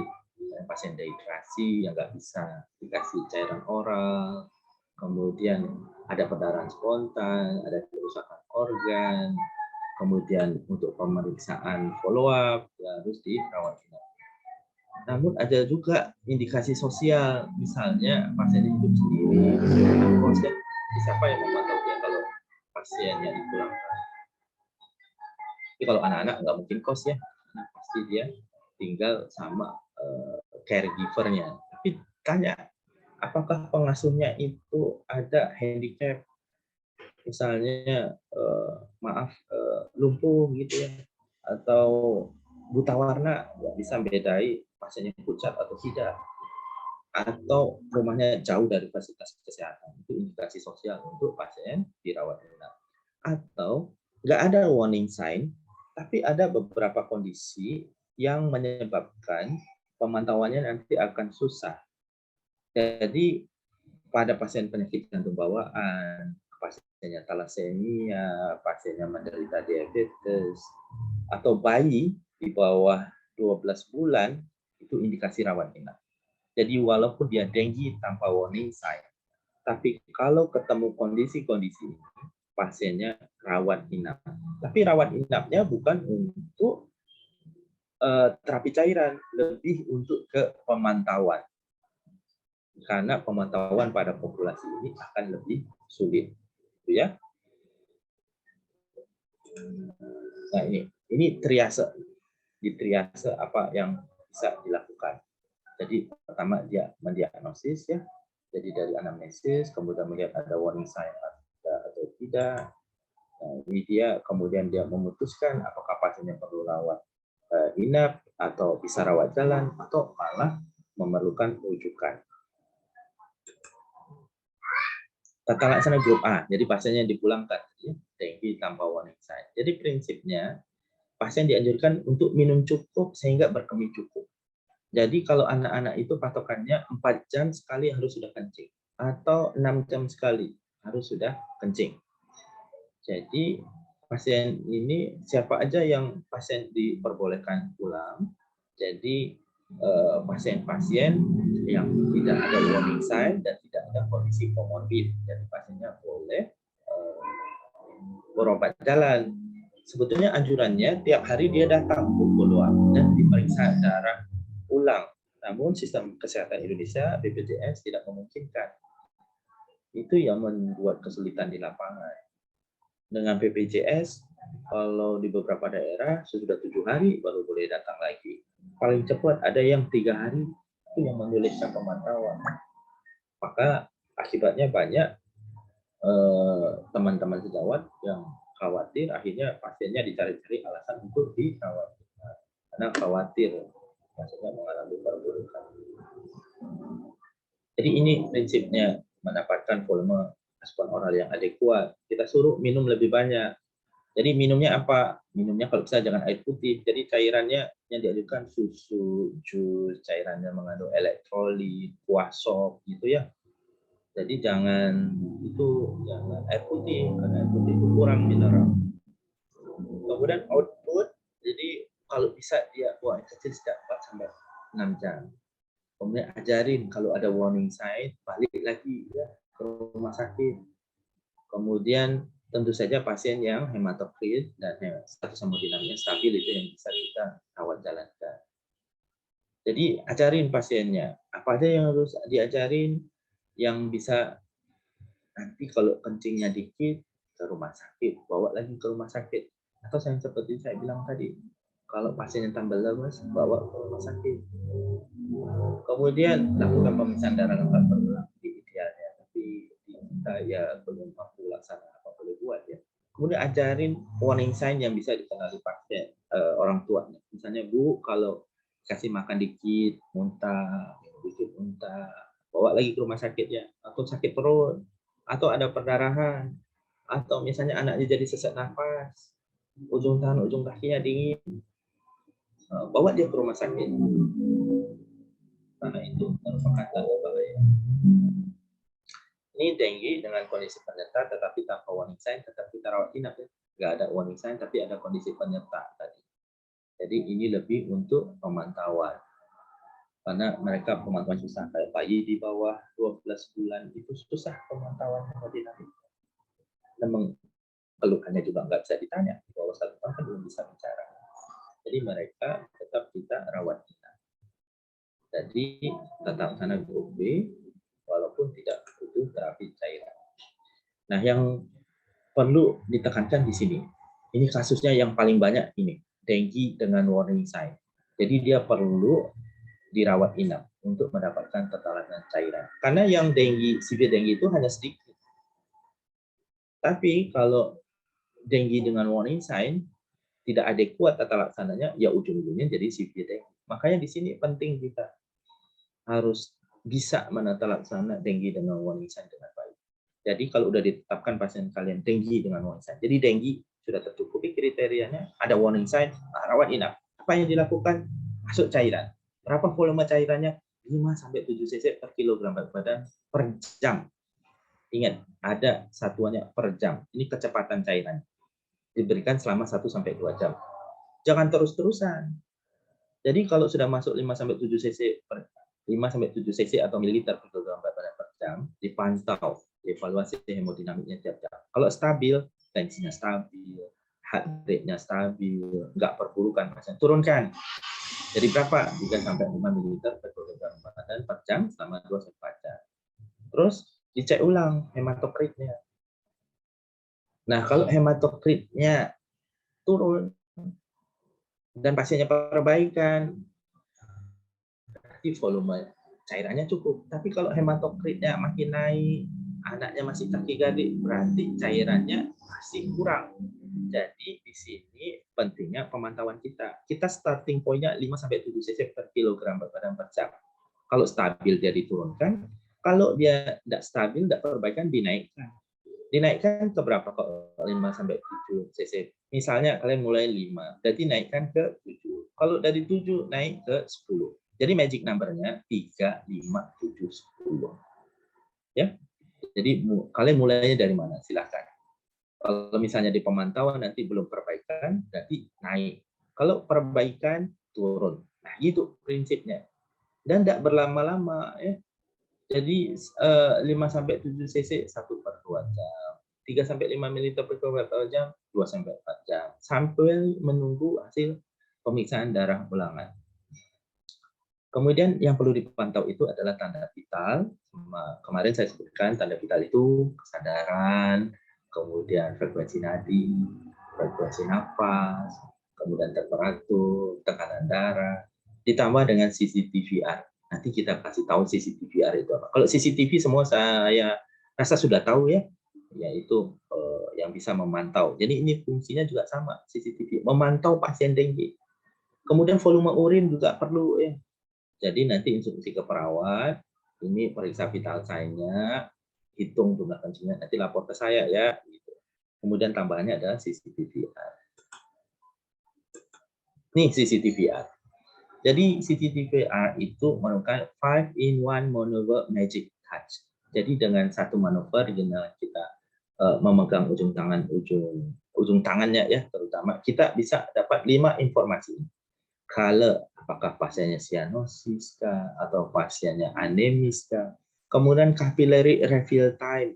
pasien dehidrasi yang nggak bisa dikasih cairan oral, kemudian ada perdarahan spontan, ada kerusakan organ, kemudian untuk pemeriksaan follow up ya harus dirawat inap. Namun ada juga indikasi sosial, misalnya pasien hidup sendiri, pasien siapa yang memantau dia kalau pasiennya dipulangkan. Tapi kalau anak-anak nggak mungkin kos ya, nah, pasti dia tinggal sama caregiver-nya. Tapi tanya, apakah pengasuhnya itu ada handicap, misalnya lumpuh gitu ya, atau buta warna, nggak bisa bedai pasiennya pucat atau tidak, atau rumahnya jauh dari fasilitas kesehatan, itu indikasi sosial untuk pasien dirawat inap. Atau nggak ada warning sign, tapi ada beberapa kondisi yang menyebabkan pemantauannya nanti akan susah. Jadi pada pasien penyakit jantung bawaan, pasiennya thalassemia, pasiennya menderita diabetes, atau bayi di bawah 12 bulan, itu indikasi rawat inap. Jadi walaupun dia dengue tanpa warning sign, tapi kalau ketemu kondisi-kondisi ini, pasiennya rawat inap. Tapi rawat inapnya bukan untuk terapi cairan, lebih untuk ke pemantauan. Karena pemantauan pada populasi ini akan lebih sulit, gitu ya. Nah ini triase, di triase apa yang bisa dilakukan. Jadi pertama dia mendiagnosis ya, jadi dari anamnesis, kemudian melihat ada warning sign ada atau tidak. Nah, ini dia kemudian dia memutuskan apakah pasiennya perlu rawat inap atau bisa rawat jalan atau malah memerlukan rujukan. Tata laksana grup A, jadi pasiennya dipulangkan, ya, dengue tanpa warning sign. Jadi prinsipnya pasien dianjurkan untuk minum cukup sehingga berkemih cukup. Jadi kalau anak-anak itu patokannya 4 jam sekali harus sudah kencing, atau 6 jam sekali harus sudah kencing. Jadi pasien ini siapa aja yang pasien diperbolehkan pulang. Jadi pasien-pasien yang tidak ada warning sign dan tidak ada kondisi komorbid, jadi pasiennya boleh berobat jalan. Sebetulnya anjurannya tiap hari dia datang follow up dan diperiksa darah ulang. Namun sistem kesehatan Indonesia BPJS tidak memungkinkan. Itu yang membuat kesulitan di lapangan. Dengan BPJS, kalau di beberapa daerah sudah 7 hari baru boleh datang lagi. Paling cepat ada yang 3 hari itu yang menyulitkan pemantauan. Maka akibatnya banyak teman-teman sejawat yang khawatir, akhirnya pasiennya dicari-cari alasan untuk dirawat karena khawatir pasiennya mengalami perburukan. Jadi ini prinsipnya, mendapatkan volume asupan oral yang adekuat. Kita suruh minum lebih banyak. Jadi minumnya apa? Minumnya kalau bisa jangan air putih. Jadi cairannya yang diajukan susu, jus, cairannya mengandung elektrolit, kuah sop gitu ya. Jadi jangan air putih, karena air putih itu kurang mineral. Kemudian output, jadi kalau bisa dia buang air kecil setiap 4 sampai 6 jam. Kemudian ajarin kalau ada warning sign, balik lagi ya ke rumah sakit. Kemudian tentu saja pasien yang hematokrit dan status hemodinamiknya stabil itu yang bisa kita rawat jalankan. Jadi ajarin pasiennya, apa aja yang harus diajarin, yang bisa nanti kalau kencingnya dikit ke rumah sakit, bawa lagi ke rumah sakit. Atau yang seperti saya bilang tadi, kalau pasien yang tambah lemas, bawa ke rumah sakit. Kemudian lakukan pemeriksaan darah lengkap berulang di idealnya, tapi kita ya belum mampu laksana apa boleh buat ya. Kemudian ajarin warning sign yang bisa dikenali pasien orang tua. Misalnya Bu, kalau kasih makan dikit, muntah, bawa lagi ke rumah sakit ya. Atau sakit perut, atau ada perdarahan, atau misalnya anaknya jadi sesak nafas, ujung tangan, ujung kakinya dingin, bawa dia ke rumah sakit. Karena itu merupakan tanda bahaya. Ini dengue dengan kondisi penyerta tetapi tanpa warning sign, tetap kita rawat inap ya. Nggak ada warning sign tapi ada kondisi penyerta tadi. Jadi ini lebih untuk pemantauan. karena mereka pemantauan susah, kayak bayi di bawah 12 bulan itu susah pemantauan hemodinamik. Memang keluhannya juga nggak bisa ditanya, di bawah 1 tahun kan belum bisa bicara. Jadi mereka tetap kita rawat inap. Jadi tetap sana grup B, walaupun tidak butuh terapi cairan. Nah, yang perlu ditekankan di sini, ini kasusnya yang paling banyak ini, dengue dengan warning sign. Jadi dia perlu dirawat inap untuk mendapatkan pertolongan cairan. Karena yang dengue, severe dengue itu hanya sedikit. Tapi kalau dengue dengan warning sign tidak adekuat tata laksananya, ya ujung-ujungnya jadi severe dengue. Makanya di sini penting kita harus bisa menata laksana dengue dengan warning sign dengan baik. Jadi kalau udah ditetapkan pasien kalian dengue dengan warning sign, jadi dengue sudah tercukupi kriterianya, ada warning sign, rawat inap. Apa yang dilakukan? Masuk cairan. Berapa volume cairannya? 5-7 cc per kilogram berat badan per jam. Ingat, ada satuannya per jam. Ini kecepatan cairan. Diberikan selama 1-2 jam. Jangan terus-terusan. Jadi kalau sudah masuk 5-7 cc per 5-7 cc atau mililiter per kilogram berat badan per jam, dipantau, evaluasi hemodinamiknya tiap jam. Kalau stabil, tensinya stabil, heart rate-nya stabil, nggak perburukan, turunkan. Jadi berapa? 3-5 mililiter per kilogram berat badan per jam selama 2-4 jam. Terus dicek ulang hematokritnya. Nah, kalau hematokritnya turun dan pasiennya perbaikan, berarti volume cairannya cukup. Tapi kalau hematokritnya makin naik, anaknya masih takikardi, berarti cairannya masih kurang. Jadi di sini pentingnya pemantauan kita. Kita starting point-nya 5-7 cc per kilogram berat badan per jam. Kalau stabil dia diturunkan, kalau dia tidak stabil, tidak perbaikan, dinaikkan. Dinaikkan ke berapa? Ke 5-7 cc. Misalnya kalian mulai 5, berarti naikkan ke 7. Kalau dari 7 naik ke 10. Jadi magic number-nya 3, 5, 7, 10. Ya. Jadi kalian mulainya dari mana? Silakan. Kalau misalnya di pemantauan nanti belum perbaikan, berarti naik. Kalau perbaikan, turun. Nah, itu prinsipnya. Dan tidak berlama-lama. Ya. Jadi 5-7 cc 1/2 jam. 3-5 ml per kilogram per jam 2-4 jam. Sampai menunggu hasil pemeriksaan darah ulangan. Kemudian yang perlu dipantau itu adalah tanda vital. Kemarin saya sebutkan tanda vital itu kesadaran, kemudian frekuensi nadi, frekuensi nafas, kemudian temperatur, tekanan darah, ditambah dengan CCTVR. Nanti kita kasih tahu CCTVR itu apa. Kalau CCTV semua saya rasa sudah tahu ya, yaitu yang bisa memantau. Jadi ini fungsinya juga sama, CCTV, memantau pasien dengue. Kemudian volume urin juga perlu ya. Jadi nanti instruksi ke perawat, ini periksa vital sign-nya, hitung jumlah kencingnya, nanti lapor ke saya ya. Gitu. Kemudian tambahannya adalah CCTVR. Nih CCTVR. Jadi CCTVR itu merupakan 5-in-1 maneuver magic touch. Jadi dengan satu manuver dengan kita memegang ujung tangannya ya, terutama kita bisa dapat 5 informasi. Color, apakah pasiennya cyanosis kah, atau pasiennya anemis kah. Kemudian capillary refill time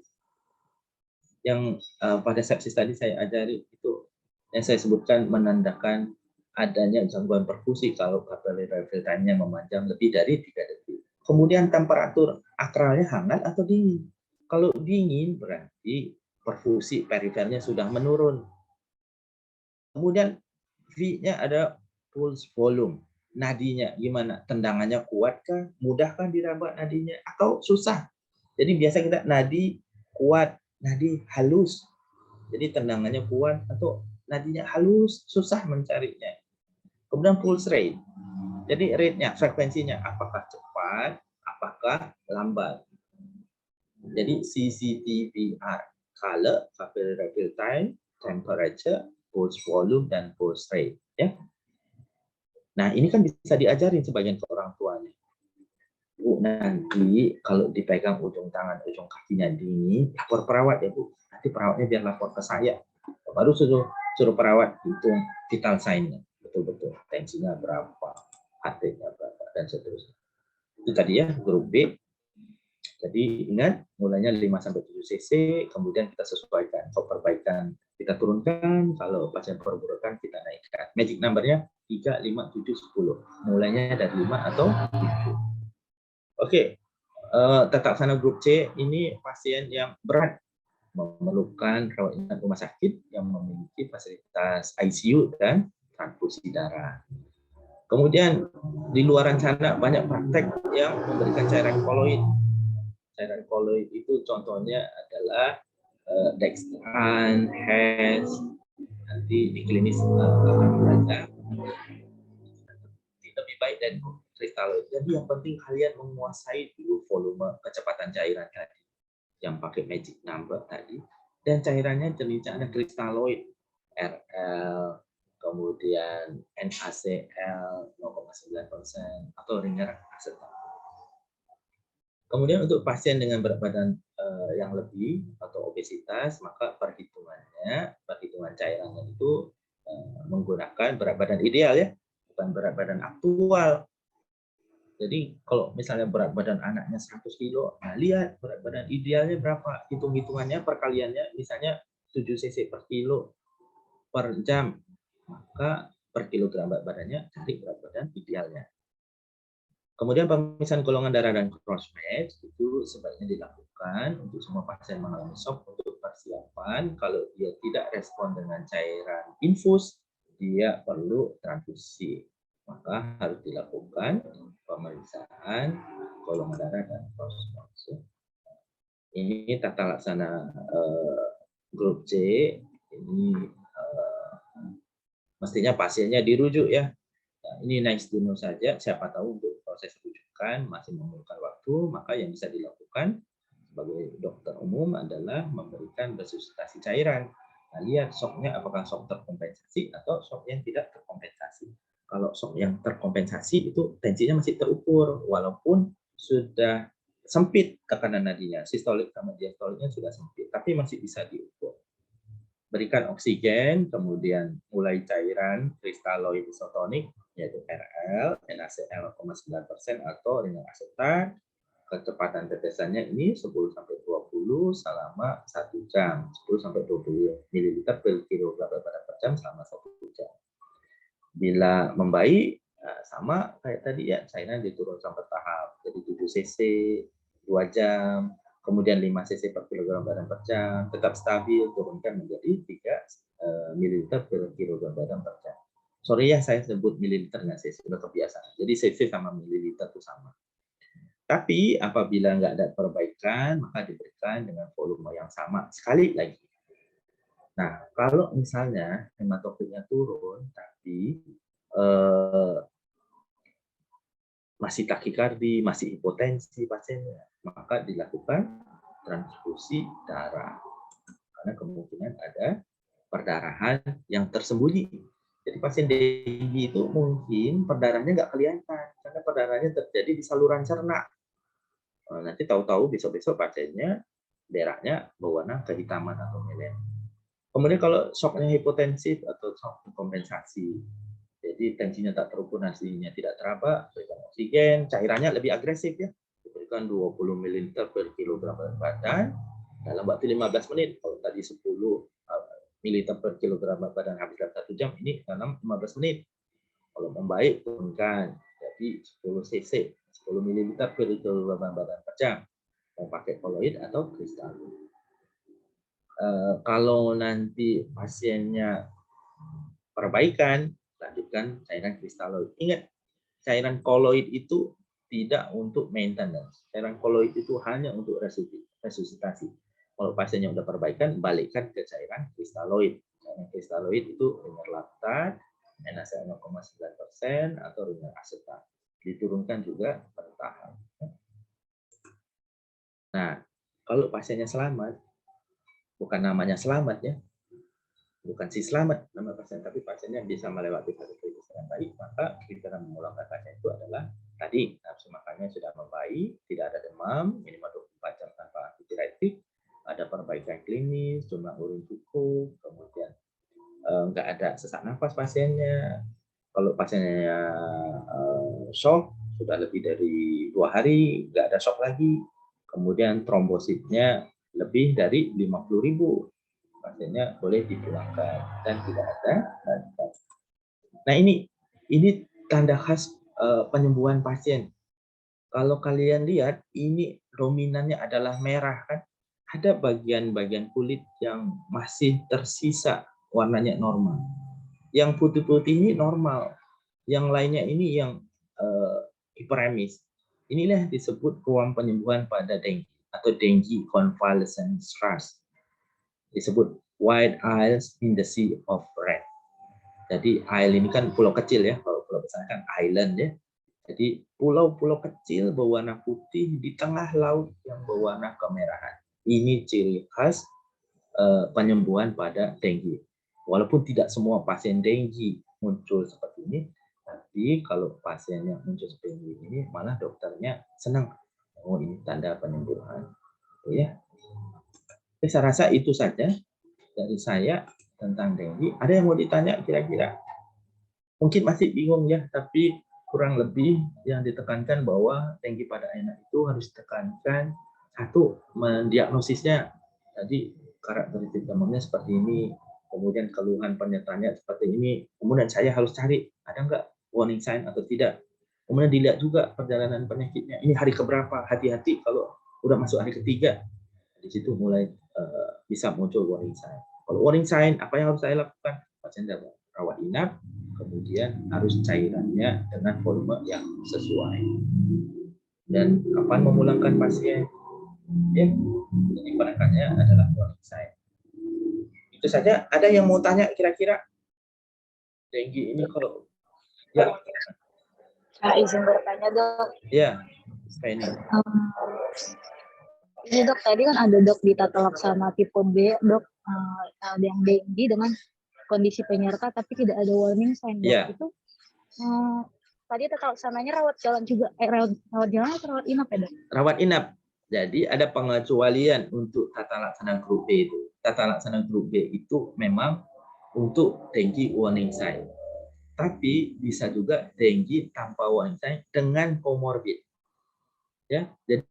yang pada sepsis tadi saya ajari itu yang saya sebutkan menandakan adanya gangguan perfusi kalau capillary refill time-nya memanjang lebih dari 3 detik. Kemudian temperatur akralnya hangat atau dingin. Kalau dingin berarti perfusi perifernya sudah menurun. Kemudian V-nya ada pulse volume. Nadinya gimana? Tendangannya kuatkah? Mudahkah diraba nadinya? Atau susah? Jadi biasa kita nadi kuat, nadi halus. Jadi tendangannya kuat atau nadinya halus, susah mencarinya. Kemudian pulse rate. Jadi rate-nya, frekuensinya apakah cepat, apakah lambat. Jadi CCTVR, color, capillary refill time, temperature, pulse volume, dan pulse rate. Ya. Nah, ini kan bisa diajarin sebagian ke orang tuanya. Bu, nanti kalau dipegang ujung tangan, ujung kakinya dingin, lapor perawat ya Bu. Nanti perawatnya biar lapor ke saya. Baru suruh perawat hitung vital sign-nya. Betul-betul tensinya berapa, heart rate-nya berapa, dan seterusnya. Itu tadi ya, grup B. Jadi ingat, mulainya 5-7 cc, kemudian kita sesuaikan. Kalau perbaikan kita turunkan, kalau pasien perburukan kita naikkan. Magic number-nya 3, 5, 7, 10. Mulainya dari 5 atau 7. Oke, tata laksana grup C ini pasien yang berat, memerlukan rawat inap rumah sakit yang memiliki fasilitas ICU dan transfusi darah. Kemudian di luar sana banyak praktek yang memberikan cairan koloid. Cairan koloid itu contohnya adalah dextran, HES, nanti di klinis akan belajar lebih baik dari kristaloid. Jadi yang penting kalian menguasai dulu volume kecepatan cairan tadi yang pakai magic number tadi, dan cairannya jenisnya ada kristaloid, RL, kemudian NaCl 0,9% atau ringer asetat. Kemudian untuk pasien dengan berat badan yang lebih atau obesitas, maka perhitungan cairannya itu menggunakan berat badan ideal ya, bukan berat badan aktual. Jadi kalau misalnya berat badan anaknya 100 kilo, nah lihat berat badan idealnya berapa, hitung-hitungannya perkaliannya misalnya 7 cc per kilo per jam, maka per kilogram berat badannya cari berat badan idealnya. Kemudian pemisahan golongan darah dan cross match itu sebaiknya dilakukan untuk semua pasien mengalami shock untuk persiapan. Kalau dia tidak respon dengan cairan infus, dia perlu transfusi. Maka harus dilakukan pemeriksaan golongan darah dan cross match. Ini tata laksana grup C. Ini mestinya pasiennya dirujuk ya. Nah, ini nice to know saja, siapa tahu untuk proses rujukan masih memerlukan waktu, maka yang bisa dilakukan sebagai dokter umum adalah memberikan resusitasi cairan. Nah, lihat shocknya apakah shock terkompensasi atau shock yang tidak terkompensasi. Kalau shock yang terkompensasi itu tensinya masih terukur, walaupun sudah sempit tekanan nadinya, sistolik sama diastoliknya sudah sempit, tapi masih bisa diukur. Berikan oksigen, kemudian mulai cairan kristaloid isotonik, yaitu RL, NaCl 0,9% atau dengan asetat. Kecepatan tetesannya ini 10-20 selama 1 jam, 10-20 ml per kilogram per jam selama 1 jam. Bila membaik, sama kayak tadi ya, cairan diturunkan bertahap, jadi 7 cc, 2 jam, kemudian 5 cc per kilogram badan per jam, tetap stabil, turunkan menjadi 3 ml per kilogram badan per jam. Sorry ya, saya sebut mililiter nggak sih, sudah kebiasaan. Jadi cc sama mililiter itu sama. Tapi apabila nggak ada perbaikan, maka diberikan dengan volume yang sama sekali lagi. Nah, kalau misalnya hematokritnya turun, tapi masih takikardi, masih hipotensi pasiennya, maka dilakukan transfusi darah. Karena kemungkinan ada perdarahan yang tersembunyi. Jadi pasien dengue itu mungkin perdarahannya nggak kelihatan, karena perdarahannya terjadi di saluran cerna. Nanti tahu-tahu besok-besok pasiennya darahnya berwarna kehitaman atau meleleh. Kemudian kalau shocknya hipotensif atau shock kompensasi, jadi tensinya tak terukur, nasinya tidak teraba, berikan oksigen, cairannya lebih agresif ya, diberikan 20 ml per kilogram berat badan dalam waktu 15 menit. Kalau tadi 10 ml per kilogram berat badan habis dalam 1 jam, ini dalam 15 menit. Kalau membaik, turunkan jadi 10 cc, 10 ml per kilogram berat badan per jam. Mau pakai koloid atau kristal. Kalau nanti pasiennya perbaikan, lanjutkan cairan kristaloid. Ingat, cairan koloid itu tidak untuk maintenance. Cairan koloid itu hanya untuk resusitasi. Kalau pasiennya sudah perbaikan, balikkan ke cairan kristaloid. Cairan kristaloid itu ringer laktat, NaCl 0,9% atau ringer asetat. Diturunkan juga bertahap. Nah, kalau pasiennya selamat, bukan namanya selamat ya, bukan si selamat nama pasien, tapi pasiennya bisa melewati fase kritis dengan baik, maka kriteria memulangkan pasien itu adalah tadi nafsu makannya sudah membaik, tidak ada demam, minimal 24 jam tanpa antidiuretik, ada perbaikan klinis, jumlah urin cukup, kemudian nggak ada sesak nafas pasiennya. Kalau pasiennya shock sudah lebih dari 2 hari, nggak ada shock lagi. Kemudian trombositnya lebih dari 50.000, pasiennya boleh dipulangkan dan tidak ada. Nah ini tanda khas penyembuhan pasien. Kalau kalian lihat, ini dominannya adalah merah kan. Ada bagian-bagian kulit yang masih tersisa warnanya normal. Yang putih-putih ini normal. Yang lainnya ini yang hiperemis. Inilah disebut ruang penyembuhan pada dengue atau dengue convalescent rash. Disebut white isles in the sea of red. Jadi isle ini kan pulau kecil ya, kalau pulau besar kan island ya. Jadi pulau-pulau kecil berwarna putih di tengah laut yang berwarna kemerahan. Ini ciri khas penyembuhan pada dengue. Walaupun tidak semua pasien dengue muncul seperti ini, tapi kalau pasiennya muncul seperti ini, malah dokternya senang. Oh, ini tanda penyembuhan. Ya. Saya rasa itu saja dari saya tentang dengue. Ada yang mau ditanya kira-kira? Mungkin masih bingung ya, tapi kurang lebih yang ditekankan bahwa dengue pada anak itu harus ditekankan satu, mendiagnosisnya. Jadi karakteristik demamnya seperti ini, kemudian keluhan penyertanya seperti ini, kemudian saya harus cari ada nggak warning sign atau tidak. Kemudian dilihat juga perjalanan penyakitnya. Ini hari keberapa? Hati-hati kalau udah masuk hari ketiga. Di situ mulai bisa muncul warning sign. Kalau warning sign, apa yang harus saya lakukan? Pasien dapat rawat inap, kemudian harus cairannya dengan volume yang sesuai. Dan kapan memulangkan pasien? Ya, jadi penekanannya adalah warning sign. Itu saja. Ada yang mau tanya kira-kira? Dengue ini kalau ya. Izin bertanya dok. Ya, ini. Ini dok, tadi kan ada dok di tata laksana tipe B, dok, ada yang dengue dengan kondisi penyerta tapi tidak ada warning sign, dok. Ya. Itu tadi tata laksananya rawat jalan juga, rawat jalan atau rawat inap ya dok? Rawat inap. Jadi ada pengecualian untuk tata laksana grup B itu. Tata laksana grup B itu memang untuk dengue warning sign. Tapi bisa juga dengue tanpa warning sign dengan komorbid. Ya, jadi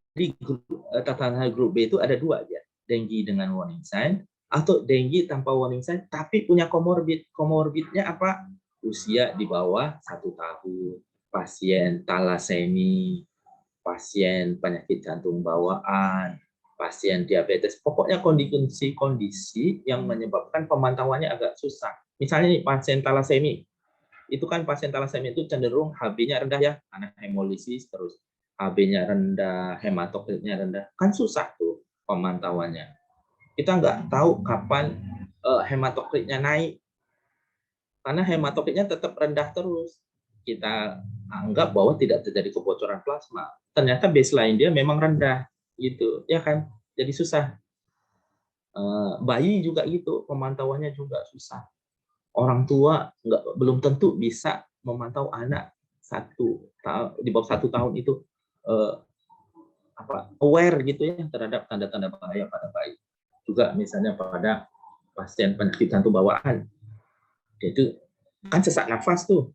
tata laksana grup B itu ada dua aja, dengue dengan warning sign atau dengue tanpa warning sign tapi punya komorbid. Komorbidnya apa? Usia di bawah 1 tahun, pasien talasemi, pasien penyakit jantung bawaan, pasien diabetes. Pokoknya kondisi-kondisi yang menyebabkan pemantauannya agak susah. Misalnya nih pasien talasemi, itu kan pasien talasemi itu cenderung HB-nya rendah ya, karena hemolisis terus HB-nya rendah, hematokritnya rendah, kan susah tuh pemantauannya. Kita nggak tahu kapan hematokritnya naik, karena hematokritnya tetap rendah terus. Kita anggap bahwa tidak terjadi kebocoran plasma. Ternyata baseline dia memang rendah, gitu, ya kan? Jadi susah. Bayi juga gitu, pemantauannya juga susah. Orang tua belum tentu bisa memantau anak di bawah 1 tahun itu aware gitu ya terhadap tanda-tanda bahaya pada bayi. Juga misalnya pada pasien penyakit jantung bawaan, itu kan sesak nafas tuh.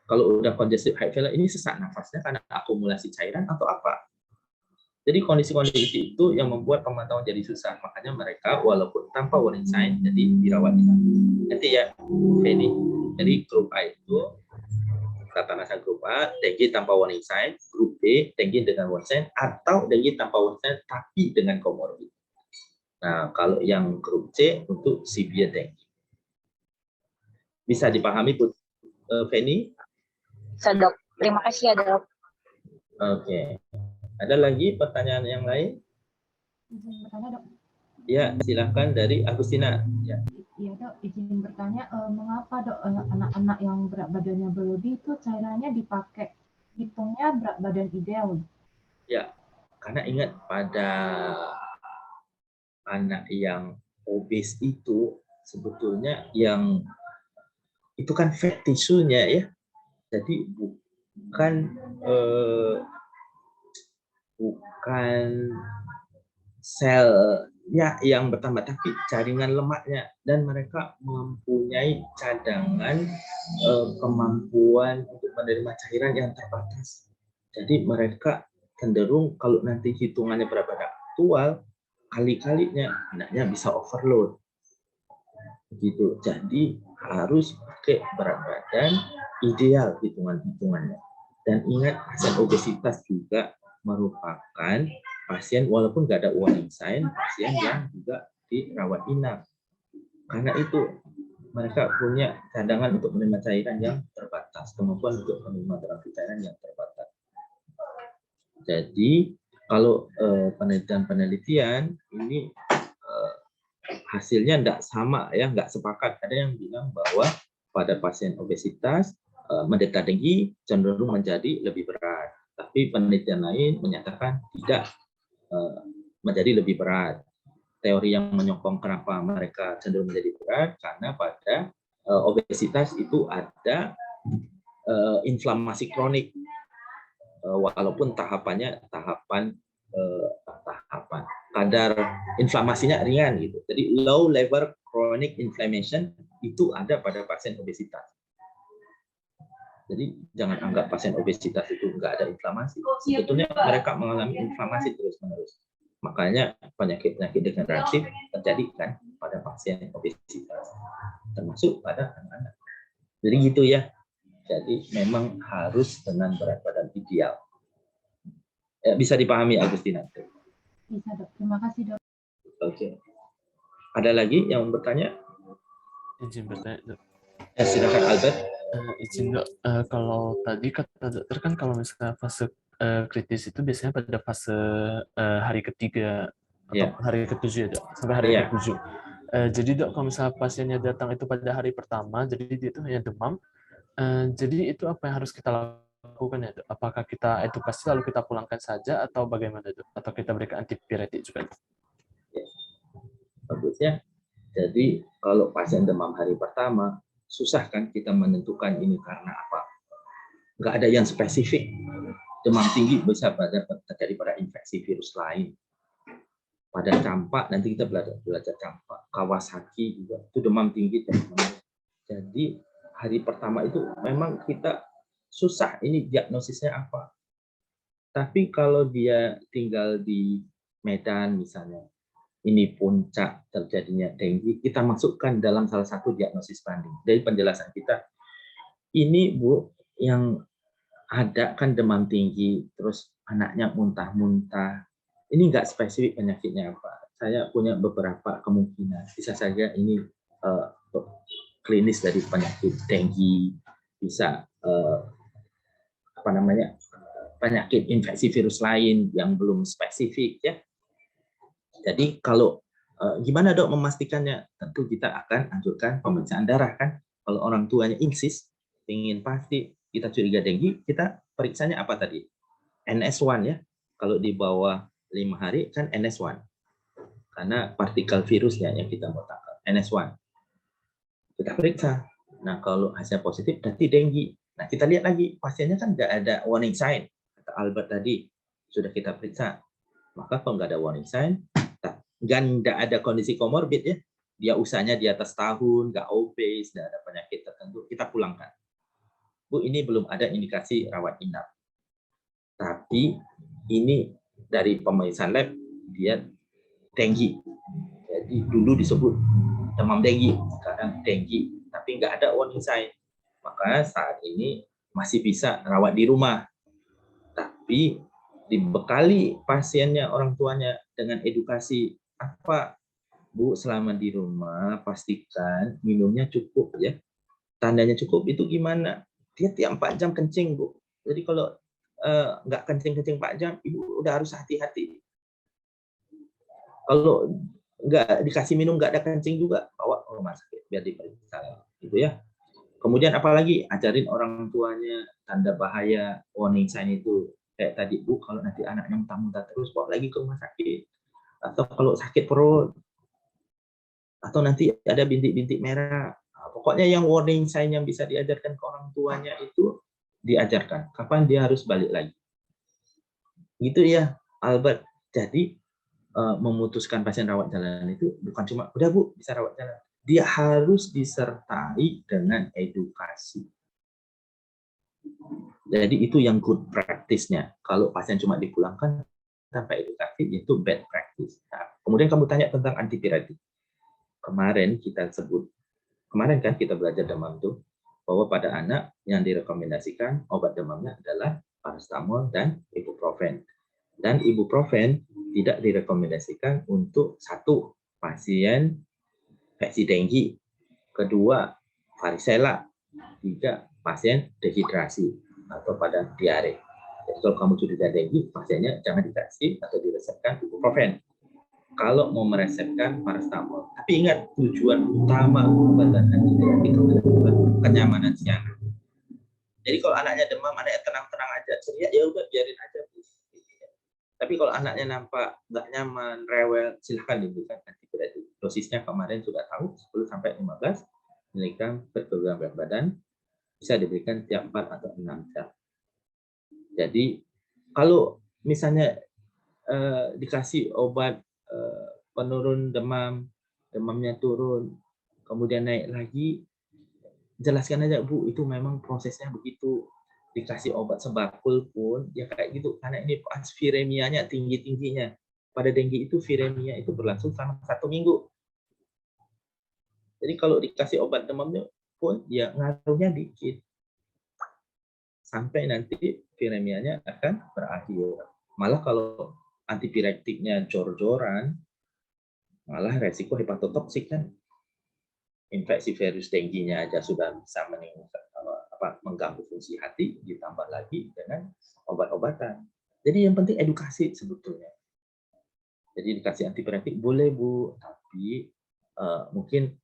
Kalau udah congestive heart failure ini sesak nafasnya karena akumulasi cairan atau apa. Jadi kondisi-kondisi itu yang membuat pemantauan jadi susah. Makanya mereka walaupun tanpa warning sign jadi dirawat inap. Nanti ya, Feni. Jadi grup A itu tata laksana grup A, dengue tanpa warning sign, grup B, dengue dengan warning sign, atau dengue tanpa warning sign tapi dengan komorbid. Nah, kalau yang grup C untuk severe dengue. Bisa dipahami, Feni? Bisa dok, terima kasih ya dok. Oke. Ada lagi pertanyaan yang lain? Izin bertanya dok. Ya, silakan dari Agustina. Ya. Iya dok, izin bertanya, mengapa dok anak-anak yang berat badannya berlebih itu cairannya dipakai hitungnya berat badan ideal? Ya, karena ingat pada anak yang obes itu sebetulnya yang itu kan fat tissue-nya ya, jadi bukan selnya yang bertambah, tapi jaringan lemaknya, dan mereka mempunyai cadangan kemampuan untuk menerima cairan yang terbatas. Jadi mereka cenderung kalau nanti hitungannya berat badan aktual, kali-kalinya anaknya bisa overload. Gitu. Jadi harus pakai berat badan ideal hitungan-hitungannya. Dan ingat, pasien obesitas juga merupakan pasien walaupun nggak ada warning sign, pasien yang juga dirawat inap. Karena itu mereka punya cadangan untuk menerima cairan yang terbatas, kemampuan untuk menerima terapi cairan yang terbatas. Jadi kalau penelitian ini hasilnya tidak sama ya, nggak sepakat. Ada yang bilang bahwa pada pasien obesitas menderita denggi cenderung menjadi lebih berat, tapi penelitian lain menyatakan tidak menjadi lebih berat. Teori yang menyokong kenapa mereka cenderung menjadi berat karena pada obesitas itu ada inflamasi kronik, walaupun tahapannya tahapan kadar inflamasinya ringan gitu. Jadi low level chronic inflammation itu ada pada pasien obesitas. Jadi jangan anggap pasien obesitas itu nggak ada inflamasi. Sebetulnya mereka mengalami inflamasi terus-menerus. Makanya penyakit-penyakit degeneratif terjadi kan pada pasien obesitas, termasuk pada anak-anak. Jadi gitu ya. Jadi memang harus dengan berat badan ideal. Bisa dipahami, Agustina? Bisa, Dok. Terima kasih, Dok. Oke. Ada lagi yang bertanya? Izin bertanya, Dok. Silakan Albert. Izin, Dok. Kalau tadi kata dokter kan kalau misalnya fase kritis itu biasanya pada fase hari ketiga atau hari ke-7 ya, Dok, sampai hari ke-7. Jadi Dok, kalau misalnya pasiennya datang itu pada hari pertama, jadi dia itu hanya demam, jadi itu apa yang harus kita lakukan ya, Dok? Apakah kita edukasi lalu kita pulangkan saja atau bagaimana, Dok? Atau kita berikan antipiretik juga? Bagus ya. Jadi kalau pasien demam hari pertama, susah kan kita menentukan ini karena apa. Nggak ada yang spesifik. Demam tinggi bisa terjadi pada infeksi virus lain. Pada campak, nanti kita belajar campak. Kawasaki juga, itu demam tinggi. Jadi hari pertama itu memang kita susah ini diagnosisnya apa. Tapi kalau dia tinggal di Medan misalnya, ini puncak terjadinya denggi, kita masukkan dalam salah satu diagnosis banding. Dari penjelasan kita, ini Bu, yang ada kan demam tinggi, terus anaknya muntah-muntah, ini nggak spesifik penyakitnya apa. Saya punya beberapa kemungkinan, bisa saja ini klinis dari penyakit denggi, bisa penyakit infeksi virus lain yang belum spesifik ya. Jadi kalau gimana Dok memastikannya? Tentu kita akan anjurkan pemeriksaan darah kan. Kalau orang tuanya insist, ingin pasti kita curiga denggi, kita periksanya apa tadi? NS1 ya. Kalau di bawah 5 hari kan NS1. Karena partikel virusnya yang kita mau tangkap, NS1. Kita periksa. Nah kalau hasilnya positif berarti denggi. Nah kita lihat lagi, pasiennya kan nggak ada warning sign. Kata Albert tadi, sudah kita periksa. Maka kalau nggak ada warning sign, dan nggak ada kondisi komorbid ya, dia usianya di atas tahun, nggak obes, nggak ada penyakit tertentu, kita pulangkan. Bu, ini belum ada indikasi rawat inap. Tapi ini dari pemeriksaan lab, dia denggi. Jadi dulu disebut demam denggi, sekarang denggi. Tapi nggak ada warning sign. Maka saat ini masih bisa rawat di rumah. Tapi dibekali pasiennya, orang tuanya dengan edukasi apa, Bu, selama di rumah pastikan minumnya cukup ya. Tandanya cukup itu gimana? Dia tiap 4 jam kencing, Bu. Jadi kalau nggak kencing-kencing 4 jam, Ibu udah harus hati-hati. Kalau nggak dikasih minum, nggak ada kencing juga, bawa ke rumah sakit biar diperiksa. Gitu ya. Kemudian apalagi ajarin orang tuanya tanda bahaya, warning sign itu. Kayak tadi Bu, kalau nanti anaknya muntah-muntah terus, bawa lagi ke rumah sakit. Atau kalau sakit perut, atau nanti ada bintik-bintik merah. Nah, pokoknya yang warning sign yang bisa diajarkan ke orang tuanya itu diajarkan. Kapan dia harus balik lagi. Gitu ya, Albert. Jadi memutuskan pasien rawat jalan itu bukan cuma, udah Bu, bisa rawat jalan. Dia harus disertai dengan edukasi. Jadi itu yang good practice-nya. Kalau pasien cuma dipulangkan tanpa edukasi, itu bad practice. Nah, kemudian kamu tanya tentang antipiretik. Kemarin kan kita belajar demam tuh, bahwa pada anak yang direkomendasikan obat demamnya adalah paracetamol dan ibuprofen. Dan ibuprofen tidak direkomendasikan untuk satu, pasien infeksi denggi, kedua, varicella, tiga, pasien dehidrasi atau pada diare. Jadi kalau kamu sudah denggi, pasiennya jangan dikasih atau diresepkan ibuprofen. Kalau mau meresepkan paracetamol. Tapi ingat, tujuan utama pengobatan antipiretik adalah kenyamanan si anak. Jadi kalau anaknya demam, anaknya tenang-tenang aja, ceria, ya udah biarin aja. Tapi kalau anaknya nampak nggak nyaman, rewel, silahkan diberikan antipiretik. Dosisnya kemarin sudah tahu, 10 sampai 15 mg per kilogram berat badan, bisa diberikan tiap 4 atau 6 jam. Jadi kalau misalnya dikasih obat penurun demam, demamnya turun, kemudian naik lagi, jelaskan aja, Bu, itu memang prosesnya begitu. Dikasih obat sebakul pun ya kayak gitu, karena ini pas viremianya tinggi-tingginya. Pada denggi itu viremia itu berlangsung selama 1 minggu. Jadi kalau dikasih obat demamnya pun ya ngaruhnya dikit. Sampai nanti viremianya akan berakhir. Malah kalau antipiretiknya jor-joran, malah resiko hepatotoksik kan. Infeksi virus dengginya aja sudah bisa mengganggu fungsi hati, ditambah lagi dengan obat-obatan. Jadi yang penting edukasi sebetulnya. Jadi dikasih antipiretik boleh, Bu, tapi mungkin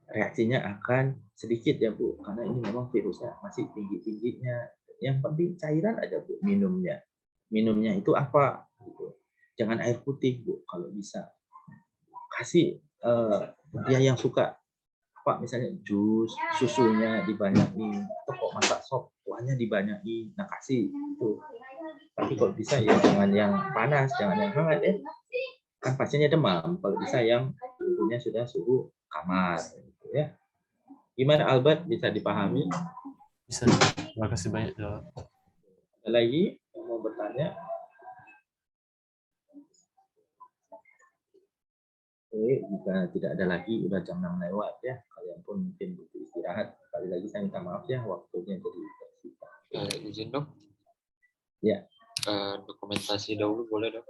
reaksinya akan sedikit ya, Bu, karena ini memang virusnya masih tinggi-tingginya. Yang penting cairan aja, Bu, minumnya. Minumnya itu apa? Gitu. Jangan air putih, Bu, kalau bisa. Kasih dia yang suka apa, misalnya jus, susunya dibanyakin, atau kok masak sop, kuahnya dibanyakin, nah kasih itu. Tapi kalau bisa ya jangan yang panas, jangan yang hangat ya. Kan pasiennya demam, kalau bisa yang suhunya sudah suhu kamar gitu ya. Gimana Albert, bisa dipahami? Bisa. Terima kasih banyak, Dok. Ada lagi yang mau bertanya? Oke, jika tidak ada lagi, udah jam 6 lewat ya. Kalian pun mungkin butuh istirahat. Sekali lagi saya minta maaf ya, waktunya jadi tersita. Izin, Dok. Ya. Dokumentasi dahulu boleh, Dok?